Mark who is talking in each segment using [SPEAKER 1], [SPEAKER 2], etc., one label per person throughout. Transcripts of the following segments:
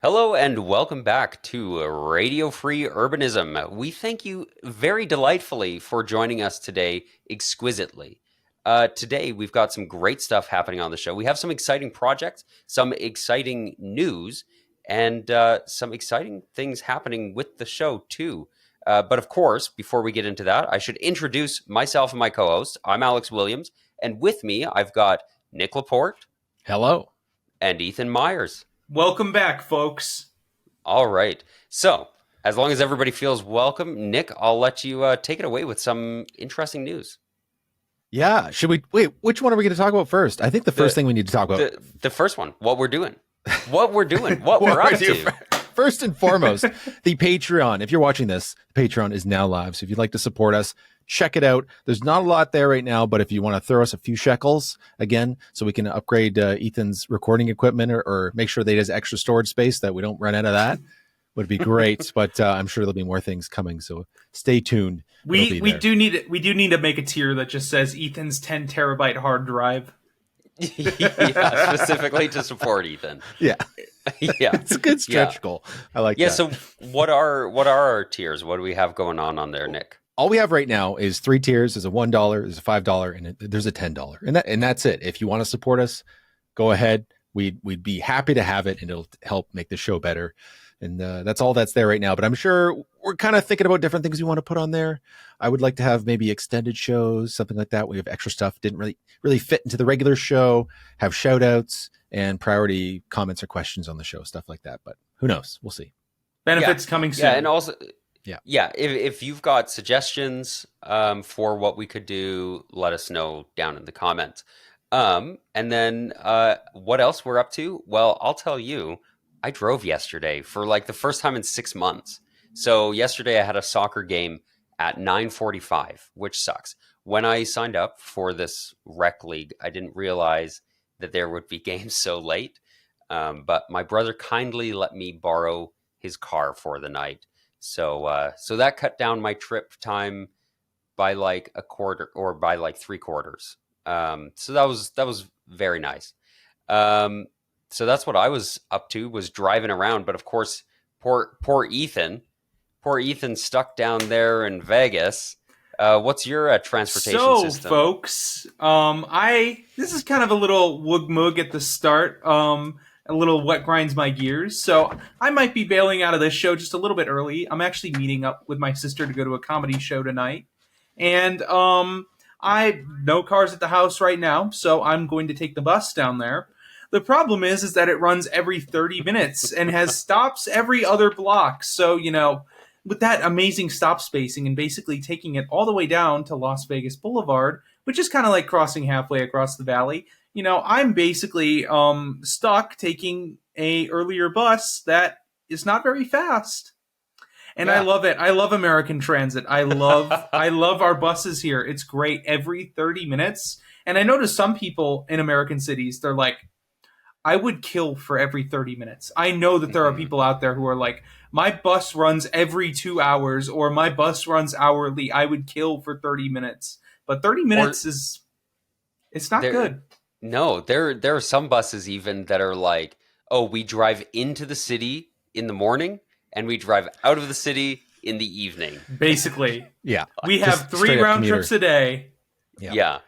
[SPEAKER 1] Hello and welcome back to Radio Free Urbanism. We thank you very delightfully for joining us today exquisitely. Today, we've got some great stuff happening on the show. We have some exciting projects, some exciting news, and some exciting things happening with the show, too. But of course, before we get into that, I should introduce myself and my co host. I'm Alex Williams, and with me, I've got Nick Laporte
[SPEAKER 2] Hello.
[SPEAKER 1] and Ethan Myers.
[SPEAKER 3] Welcome back, folks.
[SPEAKER 1] All right. So, as long as everybody feels welcome, Nick, I'll let you take it away with some interesting news.
[SPEAKER 2] Yeah. Should we wait? Which one are we going to talk about first? I think the first thing we need to talk about.
[SPEAKER 1] The first one, what we're doing, what we're up to.
[SPEAKER 2] First and foremost, the Patreon. If you're watching this, the Patreon is now live. So if you'd like to support us, check it out. There's not a lot there right now, but if you want to throw us a few shekels again, so we can upgrade Ethan's recording equipment or make sure that he has extra storage space that we don't run out of that, would be great. But I'm sure there'll be more things coming. So stay tuned.
[SPEAKER 3] We do need to make a tier that just says Ethan's 10 terabyte hard drive.
[SPEAKER 1] Yeah, specifically to support Ethan.
[SPEAKER 2] Yeah.
[SPEAKER 1] Yeah.
[SPEAKER 2] It's a good stretch goal. I like that.
[SPEAKER 1] Yeah, so what are our tiers? What do we have going on there, Nick?
[SPEAKER 2] All we have right now is 3 tiers. There's a $1, there's a $5, and there's a $10. And that's it. If you want to support us, go ahead. We'd be happy to have it, and it'll help make the show better. And that's all that's there right now. But I'm sure we're kind of thinking about different things we want to put on there. I would like to have maybe extended shows, something like that. We have extra stuff didn't really fit into the regular show, have shout outs and priority comments or questions on the show, stuff like that. But who knows? We'll see.
[SPEAKER 3] Benefits coming soon.
[SPEAKER 1] Yeah, and also, if you've got suggestions for what we could do, let us know down in the comments. And then what else we're up to? Well, I'll tell you. I drove yesterday for like the first time in 6 months. So yesterday I had a soccer game at 9:45, which sucks. When I signed up for this rec league, I didn't realize that there would be games so late. But my brother kindly let me borrow his car for the night. So that cut down my trip time by like a quarter or by like 3/4. So that was very nice. So that's what I was up to, was driving around. But of course, poor Ethan stuck down there in Vegas. What's your transportation system?
[SPEAKER 3] So, folks, this is kind of a little woog-moog at the start. A little what grinds my gears. So I might be bailing out of this show just a little bit early. I'm actually meeting up with my sister to go to a comedy show tonight. And I no cars at the house right now, so I'm going to take the bus down there. The problem is that it runs every 30 minutes and has stops every other block. So, with that amazing stop spacing and basically taking it all the way down to Las Vegas Boulevard, which is kind of like crossing halfway across the valley, I'm basically stuck taking a earlier bus that is not very fast. And yeah. I love it. I love American Transit. I love our buses here. It's great every 30 minutes. And I notice some people in American cities, they're like, I would kill for every 30 minutes. I know that there are people out there who are like, my bus runs every 2 hours or my bus runs hourly. I would kill for 30 minutes. But 30 minutes it's not good.
[SPEAKER 1] No, there are some buses even that are like, oh, we drive into the city in the morning and we drive out of the city in the evening.
[SPEAKER 3] Basically.
[SPEAKER 2] Yeah.
[SPEAKER 3] We have 3 round trips a day.
[SPEAKER 1] Yeah.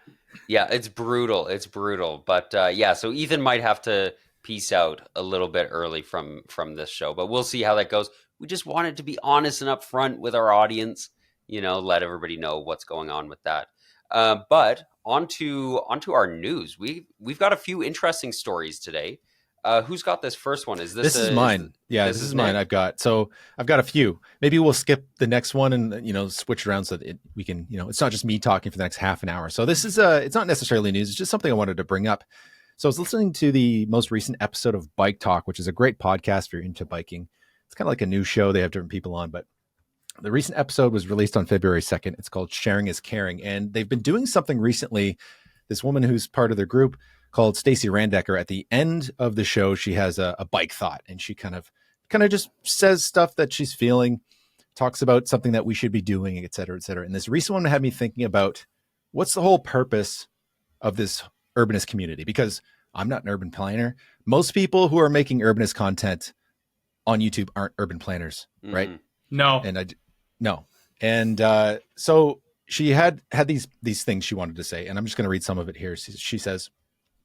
[SPEAKER 1] Yeah, it's brutal. But so Ethan might have to peace out a little bit early from this show, but we'll see how that goes. We just wanted to be honest and upfront with our audience, let everybody know what's going on with that. But onto our news. We've got a few interesting stories today. Who's got this first one?
[SPEAKER 2] This is mine. This is mine. I've got a few. Maybe we'll skip the next one and switch around so that we can it's not just me talking for the next half an hour. So this is it's not necessarily news. It's just something I wanted to bring up. So I was listening to the most recent episode of Bike Talk, which is a great podcast if you're into biking. It's kind of like a news show. They have different people on, but the recent episode was released on February 2nd. It's called Sharing is Caring, and they've been doing something recently. This woman who's part of their group, called Stacy Randecker, at the end of the show, she has a bike thought, and she kind of just says stuff that she's feeling, talks about something that we should be doing, et cetera, et cetera. And this recent one had me thinking about what's the whole purpose of this urbanist community, because I'm not an urban planner. Most people who are making urbanist content on YouTube aren't urban planners, right?
[SPEAKER 3] No.
[SPEAKER 2] And no. And so she had these things she wanted to say, and I'm just going to read some of it here. She says,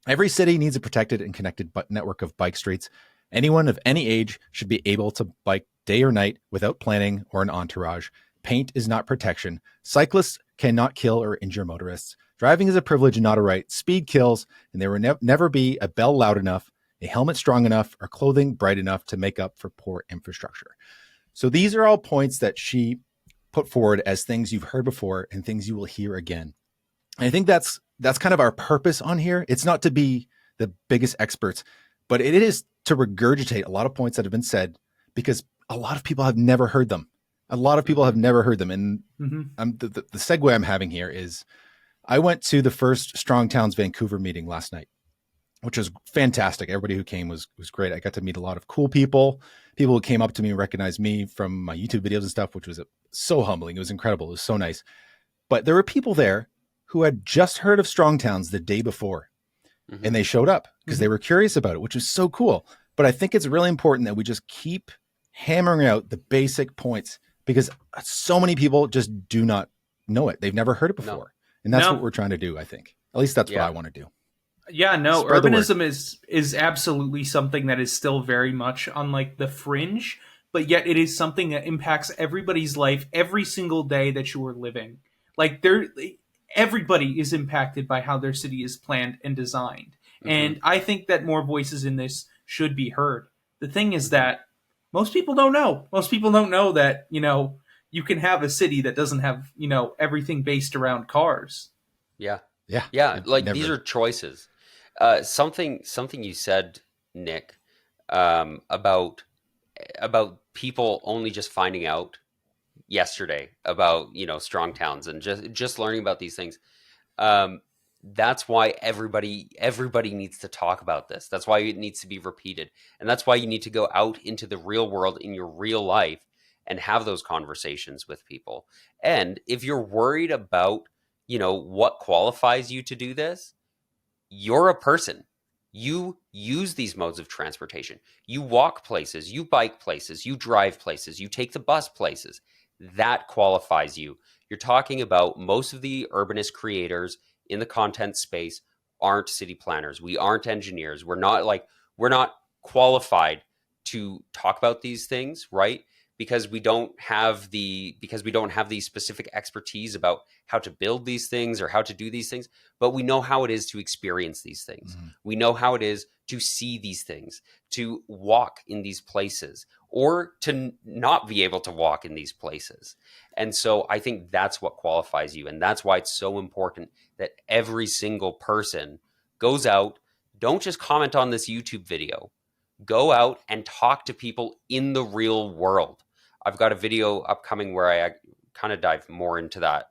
[SPEAKER 2] every city needs a protected and connected network of bike streets. Anyone of any age should be able to bike day or night without planning or an entourage. Paint is not protection. Cyclists cannot kill or injure motorists. Driving is a privilege and not a right. Speed kills, and there will never be a bell loud enough, a helmet strong enough, or clothing bright enough to make up for poor infrastructure. So these are all points that she put forward as things you've heard before and things you will hear again. And I think that's kind of our purpose on here. It's not to be the biggest experts, but it is to regurgitate a lot of points that have been said, because a lot of people have never heard them. And the segue I'm having here is I went to the first Strong Towns Vancouver meeting last night, which was fantastic. Everybody who came was great. I got to meet a lot of cool people who came up to me and recognized me from my YouTube videos and stuff, which was so humbling. It was incredible. It was so nice. But there were people there who had just heard of Strong Towns the day before, and they showed up because they were curious about it, which was so cool. But I think it's really important that we just keep hammering out the basic points, because so many people just do not know it. They've never heard it before. No. And that's what we're trying to do, I think. At least that's what I want to do.
[SPEAKER 3] Yeah, no, spread urbanism is absolutely something that is still very much on like the fringe, but yet it is something that impacts everybody's life every single day that you are living. Like everybody is impacted by how their city is planned and designed. And I think that more voices in this should be heard. The thing is that most people don't know. Most people don't know that, you can have a city that doesn't have, everything based around cars.
[SPEAKER 1] Yeah.
[SPEAKER 2] Yeah.
[SPEAKER 1] Yeah. Like these are choices. Something you said, Nick, about people only just finding out yesterday about, strong towns and just learning about these things. That's why everybody needs to talk about this. That's why it needs to be repeated. And that's why you need to go out into the real world in your real life and have those conversations with people. And if you're worried about, what qualifies you to do this, you're a person. You use these modes of transportation. You walk places, you bike places, you drive places, you take the bus places. That qualifies you. You're talking about most of the urbanist creators in the content space aren't city planners. We aren't engineers. We're not qualified to talk about these things, right? Because we don't have the specific expertise about how to build these things or how to do these things, but we know how it is to experience these things. We know how it is to see these things, to walk in these places, or to not be able to walk in these places. And so I think that's what qualifies you. And that's why it's so important that every single person goes out. Don't just comment on this YouTube video. Go out and talk to people in the real world. I've got a video upcoming where I kind of dive more into that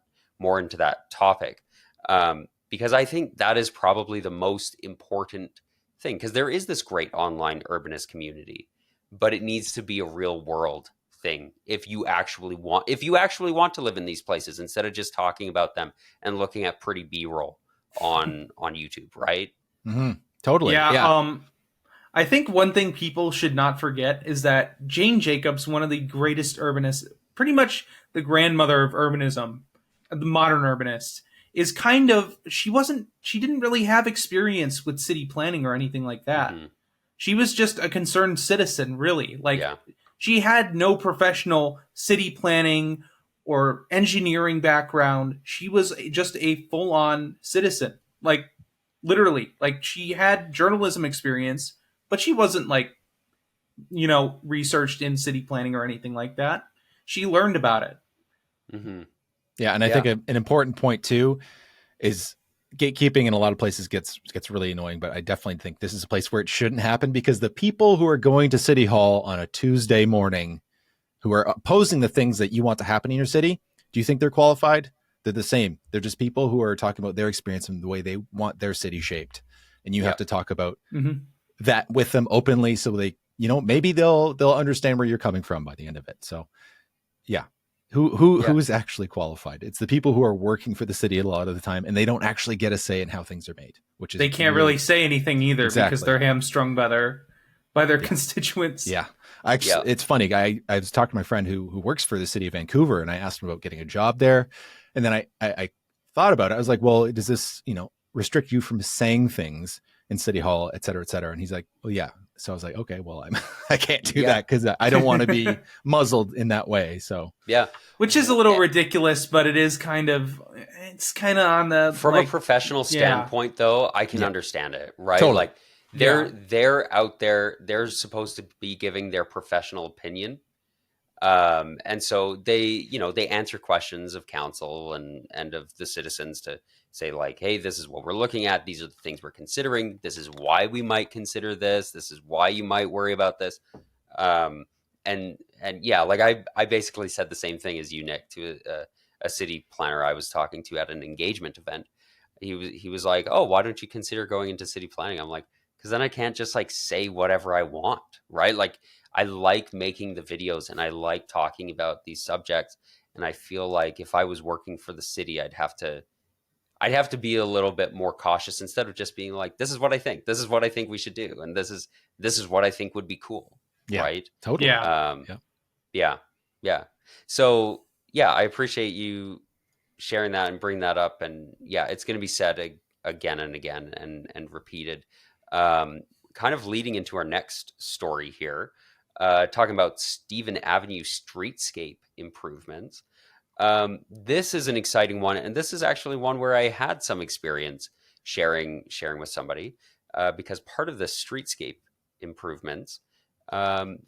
[SPEAKER 1] topic, because I think that is probably the most important thing, because there is this great online urbanist community, but it needs to be a real world thing if you actually want to live in these places, instead of just talking about them and looking at pretty B-roll on YouTube, right?
[SPEAKER 2] Totally.
[SPEAKER 3] Yeah. I think one thing people should not forget is that Jane Jacobs, one of the greatest urbanists, pretty much the grandmother of urbanism, the modern urbanist, is she didn't really have experience with city planning or anything like that. She was just a concerned citizen, really. She had no professional city planning or engineering background. She was just a full-on citizen. Literally. She had journalism experience, but she wasn't researched in city planning or anything like that. She learned about it.
[SPEAKER 2] Yeah. And I think an important point too is gatekeeping in a lot of places gets really annoying, but I definitely think this is a place where it shouldn't happen, because the people who are going to City Hall on a Tuesday morning who are opposing the things that you want to happen in your city, do you think they're qualified? They're the same. They're just people who are talking about their experience and the way they want their city shaped. And you have to talk about that with them openly, so they, maybe they'll understand where you're coming from by the end of it. So who is actually qualified? It's the people who are working for the city a lot of the time, and they don't actually get a say in how things are made, which is
[SPEAKER 3] they can't really say anything either, because they're hamstrung by their constituents.
[SPEAKER 2] Yeah. Actually, it's funny. I was talking to my friend who works for the city of Vancouver, and I asked him about getting a job there. And then I thought about it. I was like, well, does this, restrict you from saying things in City Hall, et cetera, et cetera? And he's like, well, yeah. So I was like, okay, well, I can't do that because I don't want to be muzzled in that way. So
[SPEAKER 1] yeah,
[SPEAKER 3] which is a little ridiculous, but it's kind of on the
[SPEAKER 1] from a professional standpoint, though. I can understand it, right?
[SPEAKER 2] Totally.
[SPEAKER 1] Like they're out there, they're supposed to be giving their professional opinion. And so they answer questions of council and of the citizens to say like, hey, this is what we're looking at. These are the things we're considering. This is why we might consider this. This is why you might worry about this. And yeah, like I basically said the same thing as you, Nick, to a city planner I was talking to at an engagement event. He was like, oh, why don't you consider going into city planning? I'm like, because then I can't just like say whatever I want, right? Like I like making the videos and I like talking about these subjects. And I feel like if I was working for the city, I'd have to be a little bit more cautious instead of just being like, this is what I think. This is what I think we should do. And this is what I think would be cool.
[SPEAKER 2] Yeah,
[SPEAKER 1] right.
[SPEAKER 2] Totally.
[SPEAKER 1] Yeah. So yeah, I appreciate you sharing that and bring that up. And yeah, it's going to be said again and again and repeated. Kind of leading into our next story here, talking about Stephen Avenue streetscape improvements. This is an exciting one, and this is actually one where I had some experience sharing with somebody, because part of the streetscape improvements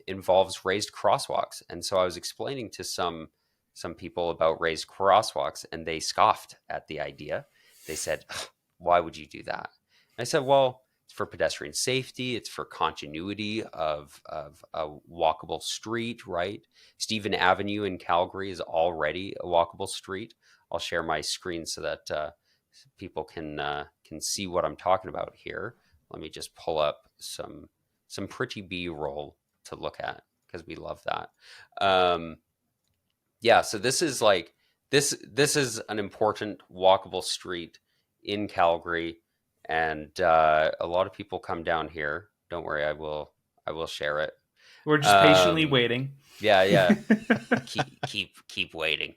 [SPEAKER 1] involves raised crosswalks. And so I was explaining to some people about raised crosswalks, and they scoffed at the idea. They said, why would you do that? And I said, well, it's for pedestrian safety. It's for continuity of a walkable street, right? Stephen Avenue in Calgary is already a walkable street. I'll share my screen so that people can see what I'm talking about here. Let me just pull up some pretty B-roll to look at because we love that. Yeah, so this is like this is an important walkable street in Calgary. And a lot of people come down here. Don't worry, I will share it.
[SPEAKER 3] We're just patiently waiting.
[SPEAKER 1] Yeah. keep waiting.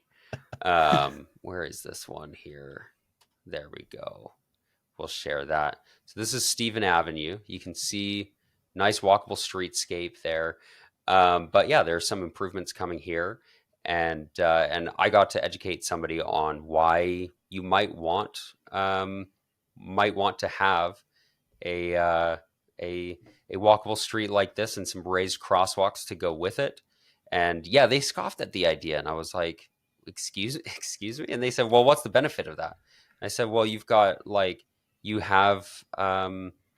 [SPEAKER 1] Where is this one here? There we go. We'll share that. So this is Stephen Avenue. You can see nice walkable streetscape there. But yeah, there's some improvements coming here. And I got to educate somebody on why you might want to have a walkable street like this and some raised crosswalks to go with it. And yeah, they scoffed at the idea, and I was like, excuse me. And they said, well, what's the benefit of that? And I said, well, you have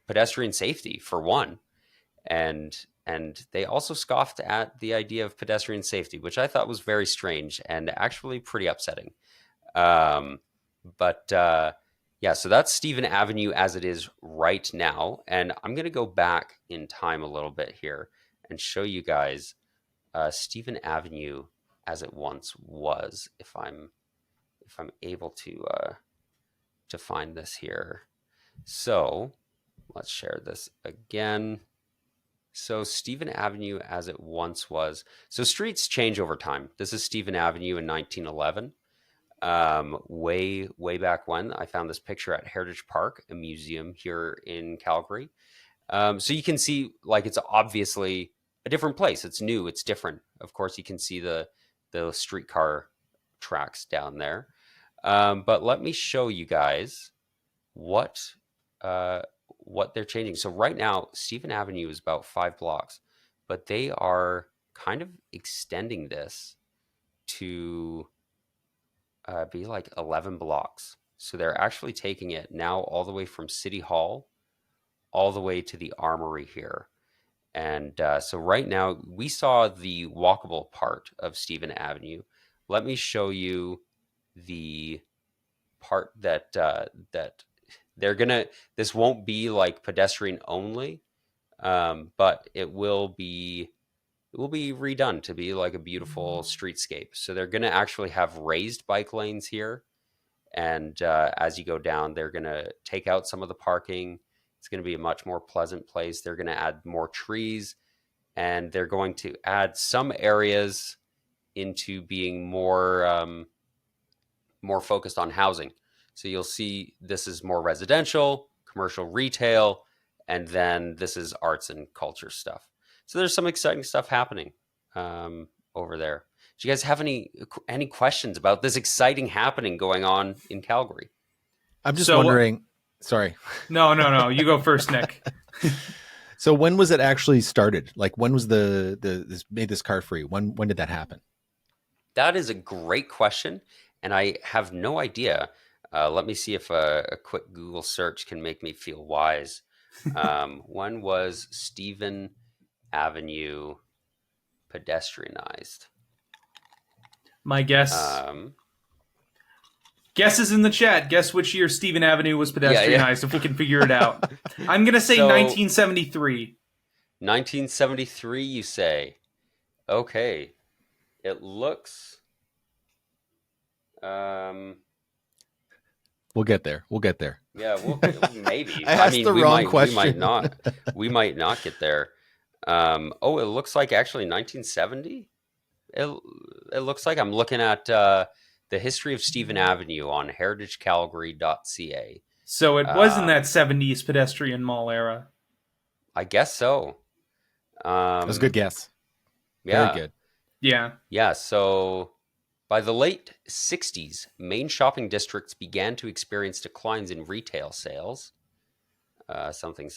[SPEAKER 1] pedestrian safety for one. And they also scoffed at the idea of pedestrian safety, which I thought was very strange and actually pretty upsetting. Yeah, so that's Stephen Avenue as it is right now. And I'm going to go back in time a little bit here and show you guys Stephen Avenue as it once was, if I'm able to find this here. So let's share this again. So Stephen Avenue as it once was. So streets change over time. This is Stephen Avenue in 1911. Way back when. I found this picture at Heritage Park, a museum here in Calgary. So you can see, like, it's obviously a different place. It's new. It's different. Of course, you can see the streetcar tracks down there. But let me show you guys what they're changing. So right now, Stephen Avenue is about 5 blocks, but they are kind of extending this to be like 11 blocks. So they're actually taking it now all the way from City Hall all the way to the Armory here. And so right now we saw the walkable part of Stephen Avenue. Let me show you the part that they're gonna. This won't be like pedestrian only, but it will be redone to be like a beautiful streetscape. So they're gonna actually have raised bike lanes here, and as you go down, they're gonna take out some of the parking. It's going to be a much more pleasant place. They're going to add more trees. and they're going to add some areas into being more focused on housing. So you'll see this is more residential, commercial retail, and then this is arts and culture stuff. So there's some exciting stuff happening over there. Do you guys have any questions about this exciting happening going on in Calgary?
[SPEAKER 2] I'm just wondering. Sorry.
[SPEAKER 3] No. You go first, Nick.
[SPEAKER 2] So when was it actually started? Like, when was this made this car free? When did that happen?
[SPEAKER 1] That is a great question, and I have no idea. Let me see if a quick Google search can make me feel wise. When was Stephen Avenue pedestrianized?
[SPEAKER 3] My guess. Guess is in the chat. Guess which year Stephen Avenue was pedestrianized, if we can figure it out. I'm going to say 1973.
[SPEAKER 1] 1973, you say? Okay. It looks...
[SPEAKER 2] We'll get there.
[SPEAKER 1] Yeah, maybe.
[SPEAKER 2] I asked the wrong question.
[SPEAKER 1] We might not get there. It looks like actually 1970. It looks like I'm looking at the history of Stephen Avenue on heritagecalgary.ca.
[SPEAKER 3] So it was in that 70s pedestrian mall era.
[SPEAKER 1] I guess so.
[SPEAKER 2] That was a good guess.
[SPEAKER 1] Yeah.
[SPEAKER 2] Very good.
[SPEAKER 3] Yeah.
[SPEAKER 1] Yeah, so by the late 60s, main shopping districts began to experience declines in retail sales. Something.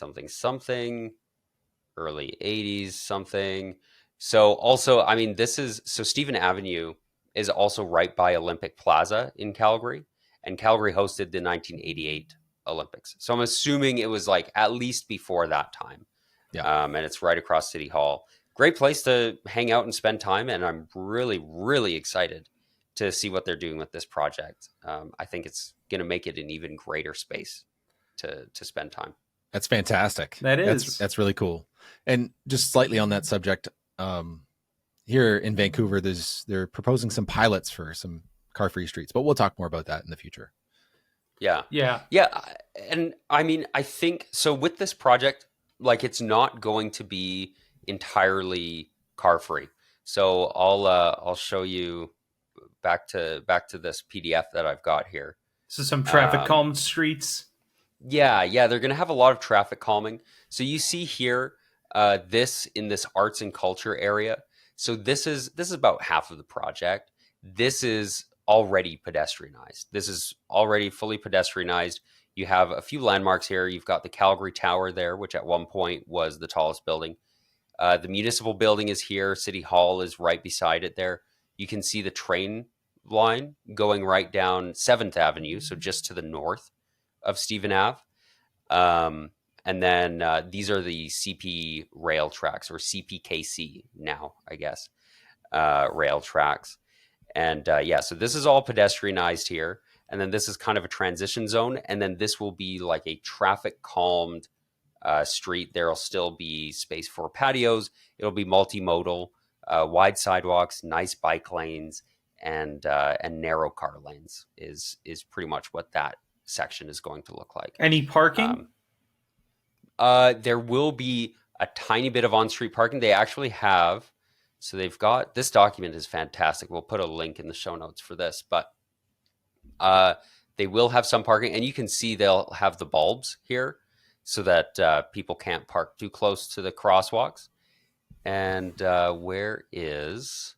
[SPEAKER 1] Early 80s, something. So also, I mean, Stephen Avenue is also right by Olympic Plaza in Calgary, and Calgary hosted the 1988 Olympics. So I'm assuming it was like at least before that time.
[SPEAKER 2] Yeah.
[SPEAKER 1] And it's right across City Hall. Great place to hang out and spend time, and I'm really, really excited to see what they're doing with this project. I think it's going to make it an even greater space to spend time.
[SPEAKER 2] That's fantastic.
[SPEAKER 3] That is.
[SPEAKER 2] That's really cool. And just slightly on that subject, here in Vancouver, they're proposing some pilots for some car-free streets, but we'll talk more about that in the future.
[SPEAKER 1] Yeah. And I mean, I think so with this project, like it's not going to be entirely car-free. So I'll show you back to this PDF that I've got here.
[SPEAKER 3] So some traffic calmed streets.
[SPEAKER 1] Yeah, they're going to have a lot of traffic calming. So you see here, this in this arts and culture area. So this is about half of the project. This is already pedestrianized. This is already fully pedestrianized. You have a few landmarks here. You've got the Calgary Tower there, which at one point was the tallest building. The municipal building is here. City Hall is right beside it there. You can see the train line going right down 7th Avenue, so just to the north of Stephen Ave. And then these are the CP rail tracks, or CPKC now, I guess, rail tracks. And so this is all pedestrianized here. And then this is kind of a transition zone. And then this will be like a traffic calmed street. There'll still be space for patios. It'll be multimodal, wide sidewalks, nice bike lanes, and narrow car lanes is pretty much what that section is going to look like.
[SPEAKER 3] Any parking?
[SPEAKER 1] There will be a tiny bit of on-street parking. They actually have, so they've got, this document is fantastic. We'll put a link in the show notes for this, but they will have some parking, and you can see they'll have the bulbs here so that people can't park too close to the crosswalks. And where is...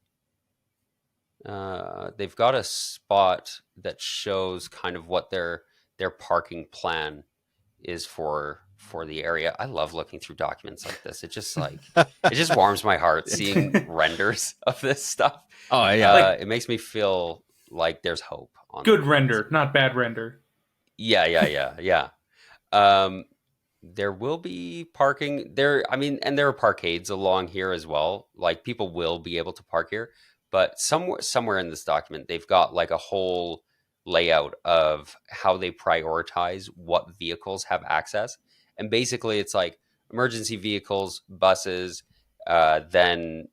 [SPEAKER 1] they've got a spot that shows kind of what their parking plan is for the area. I love looking through documents like this. It just warms my heart seeing renders of this stuff.
[SPEAKER 2] Oh yeah,
[SPEAKER 1] it makes me feel like there's hope. On
[SPEAKER 3] good render, not bad render.
[SPEAKER 1] Yeah. There will be parking there. I mean, and there are parkades along here as well. Like people will be able to park here. But somewhere in this document, they've got like a whole layout of how they prioritize what vehicles have access. And basically, it's like emergency vehicles, buses, then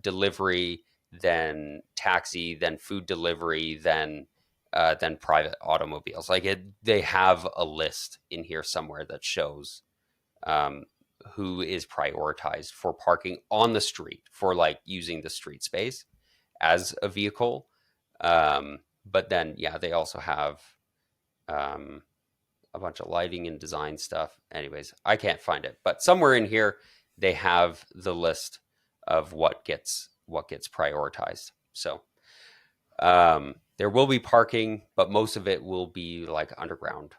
[SPEAKER 1] delivery, then taxi, then food delivery, then private automobiles. Like they have a list in here somewhere that shows who is prioritized for parking on the street, for like using the street space as a vehicle. But then, yeah, they also have a bunch of lighting and design stuff. Anyways, I can't find it, but somewhere in here they have the list of what gets prioritized. So there will be parking, but most of it will be like underground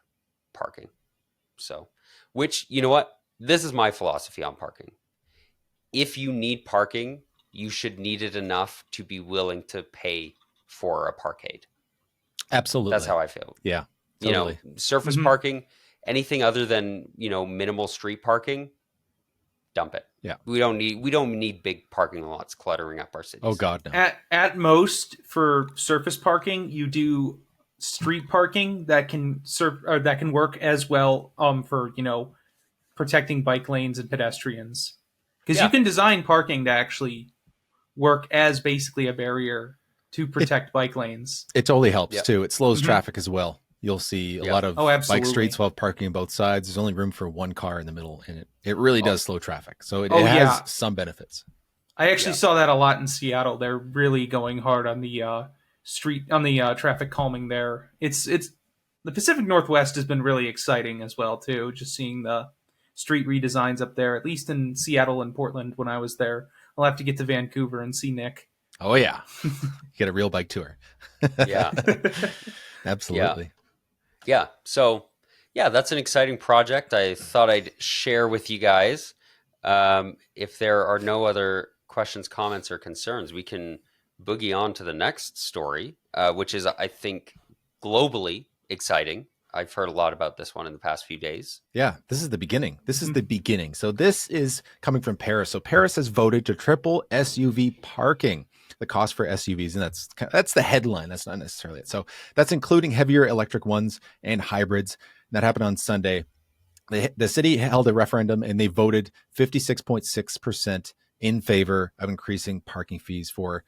[SPEAKER 1] parking. So, which, you know what? This is my philosophy on parking. If you need parking, you should need it enough to be willing to pay for a parkade.
[SPEAKER 2] Absolutely.
[SPEAKER 1] That's how I feel.
[SPEAKER 2] Yeah. Totally.
[SPEAKER 1] You know, surface parking, anything other than, you know, minimal street parking, dump it.
[SPEAKER 2] Yeah.
[SPEAKER 1] We don't need big parking lots cluttering up our cities.
[SPEAKER 2] Oh God, no.
[SPEAKER 3] At most, for surface parking, you do street parking that can work as well for, you know, protecting bike lanes and pedestrians. Because you can design parking to actually work as basically a barrier to protect bike lanes.
[SPEAKER 2] It totally helps too. It slows traffic as well. You'll see a lot of bike streets will have parking on both sides. There's only room for one car in the middle, and it really does slow traffic. So it has some benefits.
[SPEAKER 3] I actually saw that a lot in Seattle. They're really going hard on the traffic calming there. It's the Pacific Northwest has been really exciting as well too. Just seeing the street redesigns up there, at least in Seattle and Portland when I was there. I'll have to get to Vancouver and see Nick.
[SPEAKER 2] Oh yeah, get a real bike tour.
[SPEAKER 1] Yeah,
[SPEAKER 2] absolutely.
[SPEAKER 1] Yeah. So, yeah, that's an exciting project. I thought I'd share with you guys. If there are no other questions, comments, or concerns, we can boogie on to the next story, which is, I think, globally exciting. I've heard a lot about this one in the past few days.
[SPEAKER 2] Yeah, this is the beginning. The beginning. So this is coming from Paris. So Paris has voted to triple SUV parking, the cost for SUVs. And that's the headline. That's not necessarily it. So that's including heavier electric ones and hybrids. That happened on Sunday. The city held a referendum and they voted 56.6% in favor of increasing parking fees for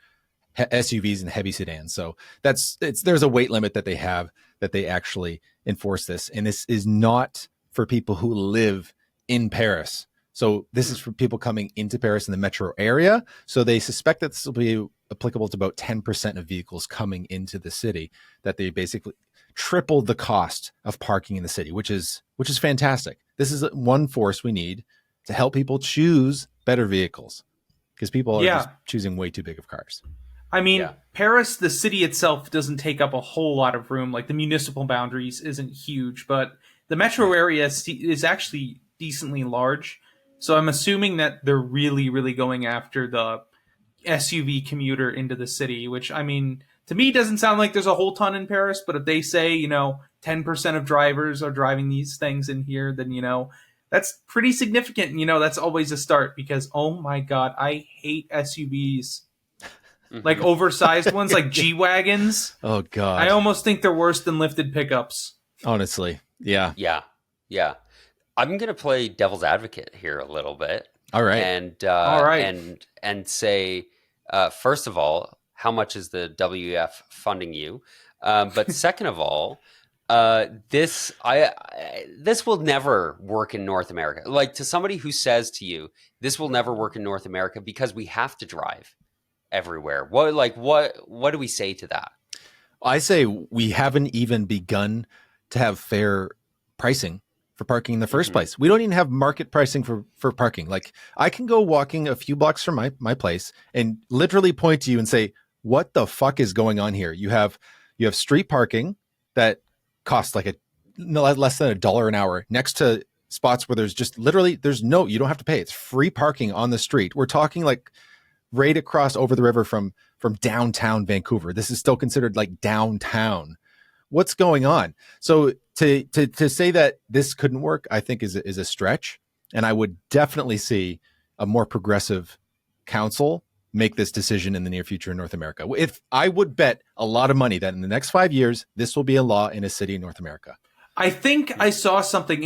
[SPEAKER 2] SUVs and heavy sedans. So there's a weight limit that they have that they actually enforce this. And this is not for people who live in Paris. So this is for people coming into Paris in the metro area. So they suspect that this will be applicable to about 10% of vehicles coming into the city, that they basically tripled the cost of parking in the city, which is fantastic. This is one force we need to help people choose better vehicles, because people are just choosing way too big of cars.
[SPEAKER 3] I mean, Paris, the city itself doesn't take up a whole lot of room. Like the municipal boundaries isn't huge, but the metro area is actually decently large. So I'm assuming that they're really, really going after the SUV commuter into the city, which, I mean, to me doesn't sound like there's a whole ton in Paris, but if they say, 10% of drivers are driving these things in here, then, that's pretty significant. That's always a start, because, oh my God, I hate SUVs. Like oversized ones, like G-Wagons.
[SPEAKER 2] Oh, God.
[SPEAKER 3] I almost think they're worse than lifted pickups.
[SPEAKER 2] Honestly. Yeah.
[SPEAKER 1] Yeah. I'm going to play devil's advocate here a little bit.
[SPEAKER 2] All right.
[SPEAKER 1] And say, first of all, how much is the WEF funding you? But second of all, this will never work in North America. Like, to somebody who says to you, this will never work in North America because we have to drive everywhere. What do we say to that?
[SPEAKER 2] I say we haven't even begun to have fair pricing for parking in the first place. We don't even have market pricing for parking. Like, I can go walking a few blocks from my place and literally point to you and say, what the fuck is going on here? You have street parking that costs like less than $1 an hour next to spots where there's just literally, you don't have to pay. It's free parking on the street. We're talking like right across over the river from downtown Vancouver. This is still considered like downtown. What's going on? So to say that this couldn't work, I think is a stretch. And I would definitely see a more progressive council make this decision in the near future in North America. If I would bet a lot of money that in the next 5 years, this will be a law in a city in North America.
[SPEAKER 3] I think I saw something.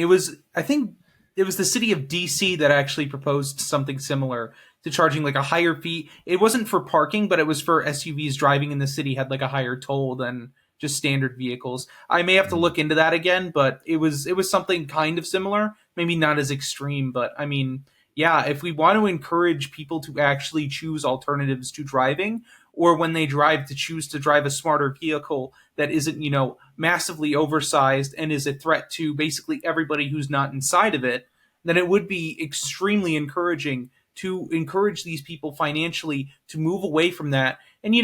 [SPEAKER 3] I think it was the city of DC that actually proposed something similar to charging like a higher fee. It wasn't for parking, but it was for SUVs driving in the city had like a higher toll than just standard vehicles. I may have to look into that again, but it was something kind of similar maybe not as extreme, but I mean, yeah, if we want to encourage people to actually choose alternatives to driving, or when they drive to choose to drive a smarter vehicle that isn't, massively oversized and is a threat to basically everybody who's not inside of it, then it would be extremely encouraging to encourage these people financially to move away from that. And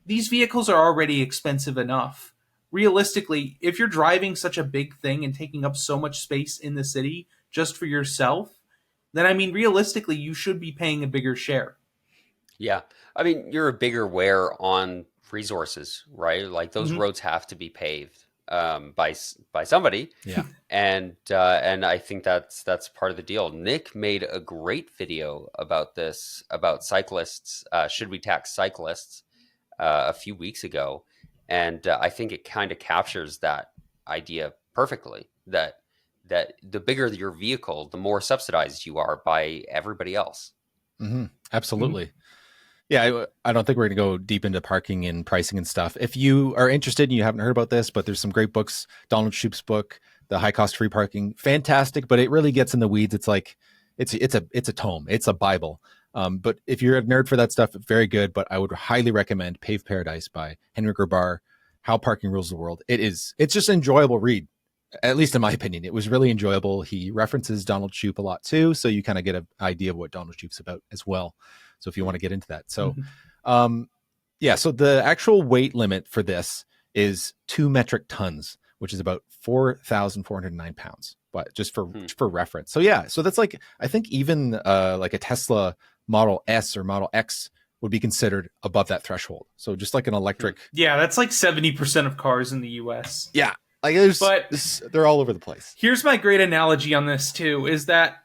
[SPEAKER 3] these vehicles are already expensive enough. Realistically, if you're driving such a big thing and taking up so much space in the city just for yourself, then I mean, realistically, you should be paying a bigger share.
[SPEAKER 1] Yeah. I mean, you're a bigger wear on resources, right? Like those
[SPEAKER 3] Mm-hmm.
[SPEAKER 1] roads have to be paved by somebody.
[SPEAKER 2] Yeah.
[SPEAKER 1] And I think that's part of the deal. Nick made a great video about this, about cyclists. Should we tax cyclists? A few weeks ago, and I think it kind of captures that idea perfectly. That the bigger your vehicle, the more subsidized you are by everybody else.
[SPEAKER 2] Mm-hmm. Absolutely. Mm-hmm. Yeah, I don't think we're going to go deep into parking and pricing and stuff. If you are interested and you haven't heard about this, but there's some great books. Donald Shoup's book, The High Cost Free Parking, fantastic, but it really gets in the weeds. It's like it's a tome. It's a Bible. But if you're a nerd for that stuff, very good. But I would highly recommend Paved Paradise by Henry Grabar, How Parking Rules the World. It's just an enjoyable read, at least in my opinion. It was really enjoyable. He references Donald Shoup a lot too, so you kind of get an idea of what Donald Shoup's about as well. So if you want to get into that. So, so the actual weight limit for this is 2 metric tons, which is about 4,409 pounds, but just for reference. So so that's like, I think even like a Tesla Model S or Model X would be considered above that threshold. So just like an electric.
[SPEAKER 3] Yeah, that's like 70% of cars in the US.
[SPEAKER 2] Yeah. Like they're all over the place.
[SPEAKER 3] Here's my great analogy on this too, is that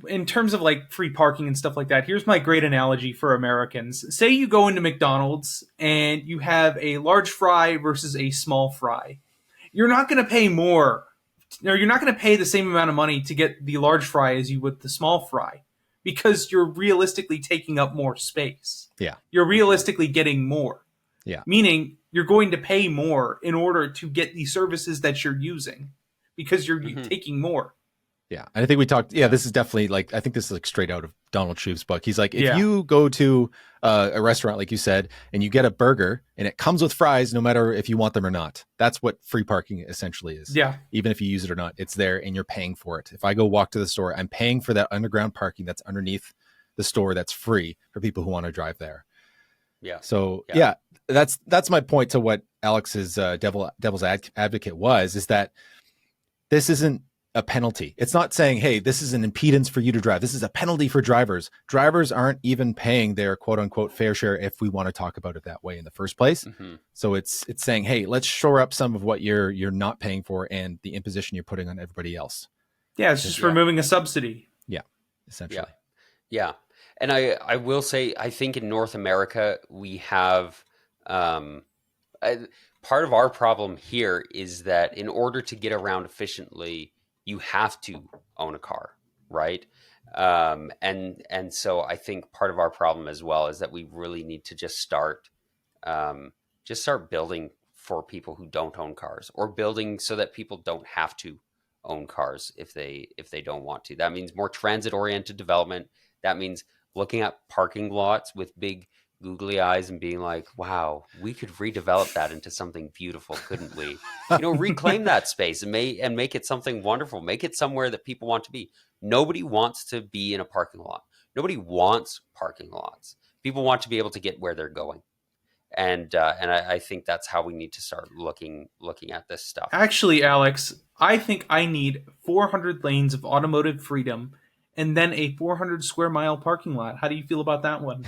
[SPEAKER 3] in terms of like free parking and stuff like that, here's my great analogy for Americans. Say you go into McDonald's and you have a large fry versus a small fry. You're not going to pay more, or you're not going to pay the same amount of money to get the large fry as you would the small fry, because you're realistically taking up more space.
[SPEAKER 2] Yeah.
[SPEAKER 3] You're realistically getting more.
[SPEAKER 2] Yeah.
[SPEAKER 3] Meaning you're going to pay more in order to get the services that you're using because you're taking more.
[SPEAKER 2] Yeah. And I think we talked, this is definitely like, I think this is like straight out of Donald Shoup's book. He's like, if you go to a restaurant, like you said, and you get a burger and it comes with fries, no matter if you want them or not, that's what free parking essentially is.
[SPEAKER 3] Yeah.
[SPEAKER 2] Even if you use it or not, it's there and you're paying for it. If I go walk to the store, I'm paying for that underground parking that's underneath the store that's free for people who want to drive there.
[SPEAKER 1] Yeah.
[SPEAKER 2] So that's my point to what Alex's devil's advocate was, is that this isn't a penalty. It's not saying, hey, this is an impedance for you to drive. This is a penalty for drivers. Drivers aren't even paying their quote unquote fair share, if we want to talk about it that way in the first place. Mm-hmm. So it's saying, hey, let's shore up some of what you're not paying for and the imposition you're putting on everybody else.
[SPEAKER 3] Yeah, it's just removing a subsidy.
[SPEAKER 2] Yeah, essentially.
[SPEAKER 1] Yeah. And I will say, I think in North America, we have part of our problem here is that in order to get around efficiently, you have to own a car, right? And so I think part of our problem as well is that we really need to just start building for people who don't own cars, or building so that people don't have to own cars if they don't want to. That means more transit-oriented development. That means looking at parking lots with big googly eyes and being like, wow, we could redevelop that into something beautiful, couldn't we? Reclaim that space and make it something wonderful. Make it somewhere that people want to be. Nobody wants to be in a parking lot. Nobody wants parking lots. People want to be able to get where they're going. And I think that's how we need to start looking at this stuff.
[SPEAKER 3] Actually, Alex, I think I need 400 lanes of automotive freedom and then a 400 square mile parking lot. How do you feel about that one?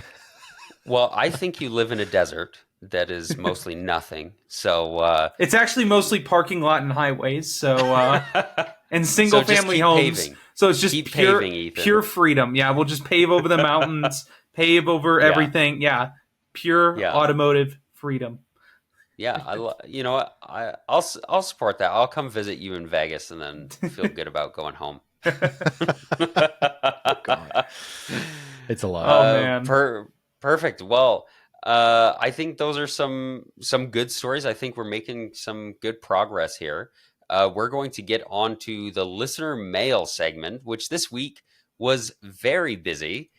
[SPEAKER 1] Well, I think you live in a desert that is mostly nothing. So
[SPEAKER 3] it's actually mostly parking lot and highways. So and single family homes.
[SPEAKER 1] Paving.
[SPEAKER 3] So it's just pure freedom. Yeah, we'll just pave over the mountains, pave over everything. Yeah, pure automotive freedom.
[SPEAKER 1] Yeah, I'll support that. I'll come visit you in Vegas and then feel good about going home.
[SPEAKER 2] God. It's a lot.
[SPEAKER 3] Oh man.
[SPEAKER 1] Perfect. Well, I think those are some good stories. I think we're making some good progress here. we're going to get on to the listener mail segment, which this week was very busy.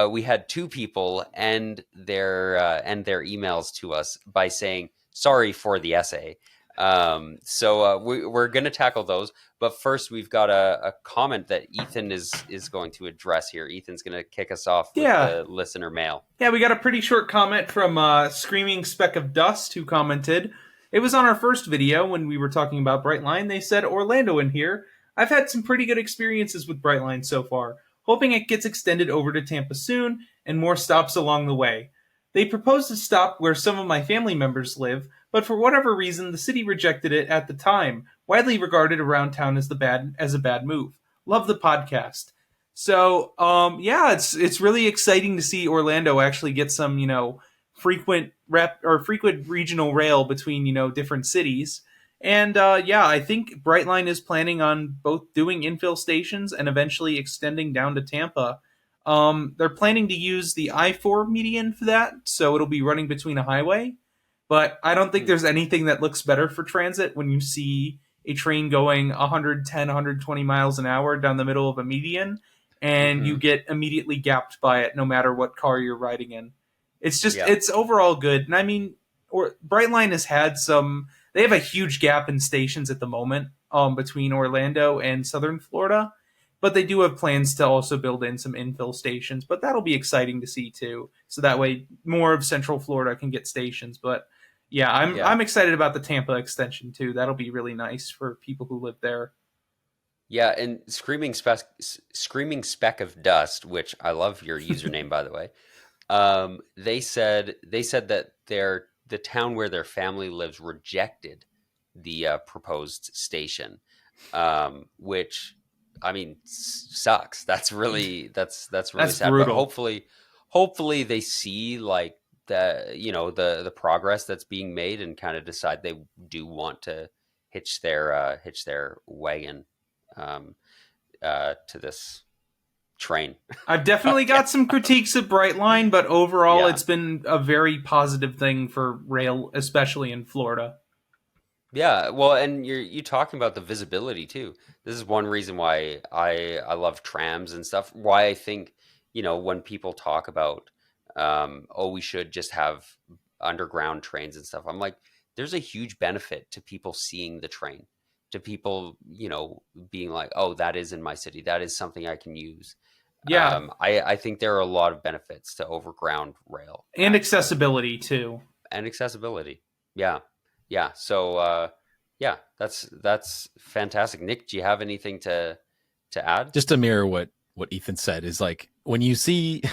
[SPEAKER 1] We had two people end their emails to us by saying sorry for the essay. So we're going to tackle those, but first we've got a comment that Ethan is going to address here. Ethan's going to kick us off with
[SPEAKER 3] Yeah.
[SPEAKER 1] the listener mail.
[SPEAKER 3] Yeah, we got a pretty short comment from Screaming Speck of Dust, who commented, "It was on our first video when we were talking about Brightline. They said Orlando in here. I've had some pretty good experiences with Brightline so far. Hoping it gets extended over to Tampa soon and more stops along the way. They proposed a stop where some of my family members live, but for whatever reason, the city rejected it at the time, widely regarded around town as a bad move. Love the podcast." So, yeah, it's really exciting to see Orlando actually get some, frequent regional rail between, different cities. And yeah, I think Brightline is planning on both doing infill stations and eventually extending down to Tampa. They're planning to use the I-4 median for that, so it'll be running between a highway. But I don't think there's anything that looks better for transit when you see a train going 110, 120 miles an hour down the middle of a median, and you get immediately gapped by it no matter what car you're riding in. It's just, it's overall good. And I mean, Brightline has had they have a huge gap in stations at the moment between Orlando and Southern Florida, but they do have plans to also build in some infill stations, but that'll be exciting to see too. So that way more of Central Florida can get stations. But yeah, I'm excited about the Tampa extension too. That'll be really nice for people who live there.
[SPEAKER 1] Yeah, and Screaming Speck of Dust, which I love your username by the way. They said that the town where their family lives rejected the proposed station, which I mean sucks. That's really that's sad.
[SPEAKER 3] Brutal.
[SPEAKER 1] But hopefully they see like the progress that's being made and kind of decide they do want to hitch their wagon to this train.
[SPEAKER 3] I've definitely got some critiques of Brightline, but overall it's been a very positive thing for rail, especially in Florida.
[SPEAKER 1] Yeah, well, and you talking about the visibility too. This is one reason why I love trams and stuff. Why I think, when people talk about we should just have underground trains and stuff. I'm like, there's a huge benefit to people seeing the train, to people, being like, oh, that is in my city. That is something I can use.
[SPEAKER 3] Yeah.
[SPEAKER 1] I think there are a lot of benefits to overground rail.
[SPEAKER 3] And accessibility too.
[SPEAKER 1] And accessibility. Yeah. Yeah. So, yeah, that's fantastic. Nick, do you have anything to add?
[SPEAKER 2] Just to mirror what Ethan said is like, when you see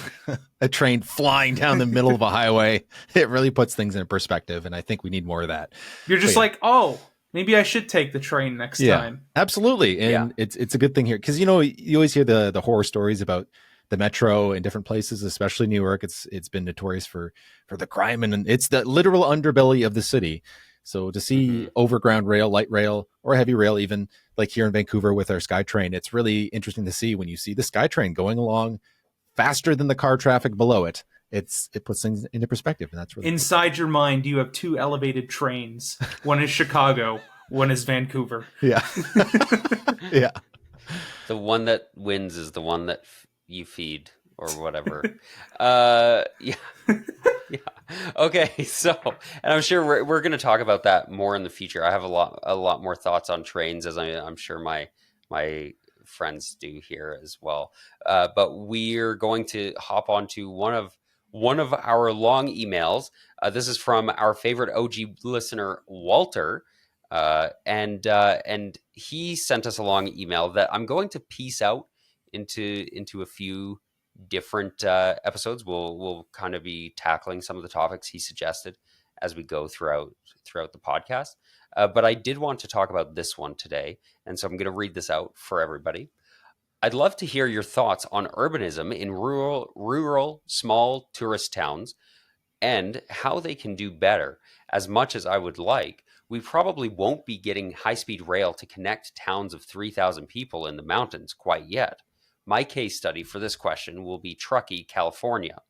[SPEAKER 2] a train flying down the middle of a highway, it really puts things in perspective. And I think we need more of that.
[SPEAKER 3] You're just like, oh, maybe I should take the train next time.
[SPEAKER 2] Absolutely. And it's a good thing here. Cause you always hear the horror stories about the metro in different places, especially New York. It's been notorious for the crime, and it's the literal underbelly of the city. So to see overground rail, light rail, or heavy rail, even like here in Vancouver with our SkyTrain, it's really interesting to see when you see the SkyTrain going along faster than the car traffic below it. It puts things into perspective, and that's really
[SPEAKER 3] inside your mind. You have two elevated trains. One is Chicago, one is Vancouver.
[SPEAKER 2] Yeah, yeah.
[SPEAKER 1] The one that wins is the one that you feed, or whatever. Yeah. Yeah. Okay. So, and I'm sure we're going to talk about that more in the future. I have a lot more thoughts on trains, as I'm sure my friends do here as well. But we're going to hop onto one of our long emails. This is from our favorite OG listener, Walter. And he sent us a long email that I'm going to piece out into a few different episodes. We'll kind of be tackling some of the topics he suggested as we go throughout the podcast. But I did want to talk about this one today, and so I'm going to read this out for everybody. I'd love to hear your thoughts on urbanism in rural small tourist towns and how they can do better. As much as I would like, we probably won't be getting high-speed rail to connect towns of 3,000 people in the mountains quite yet. My case study for this question will be Truckee, California.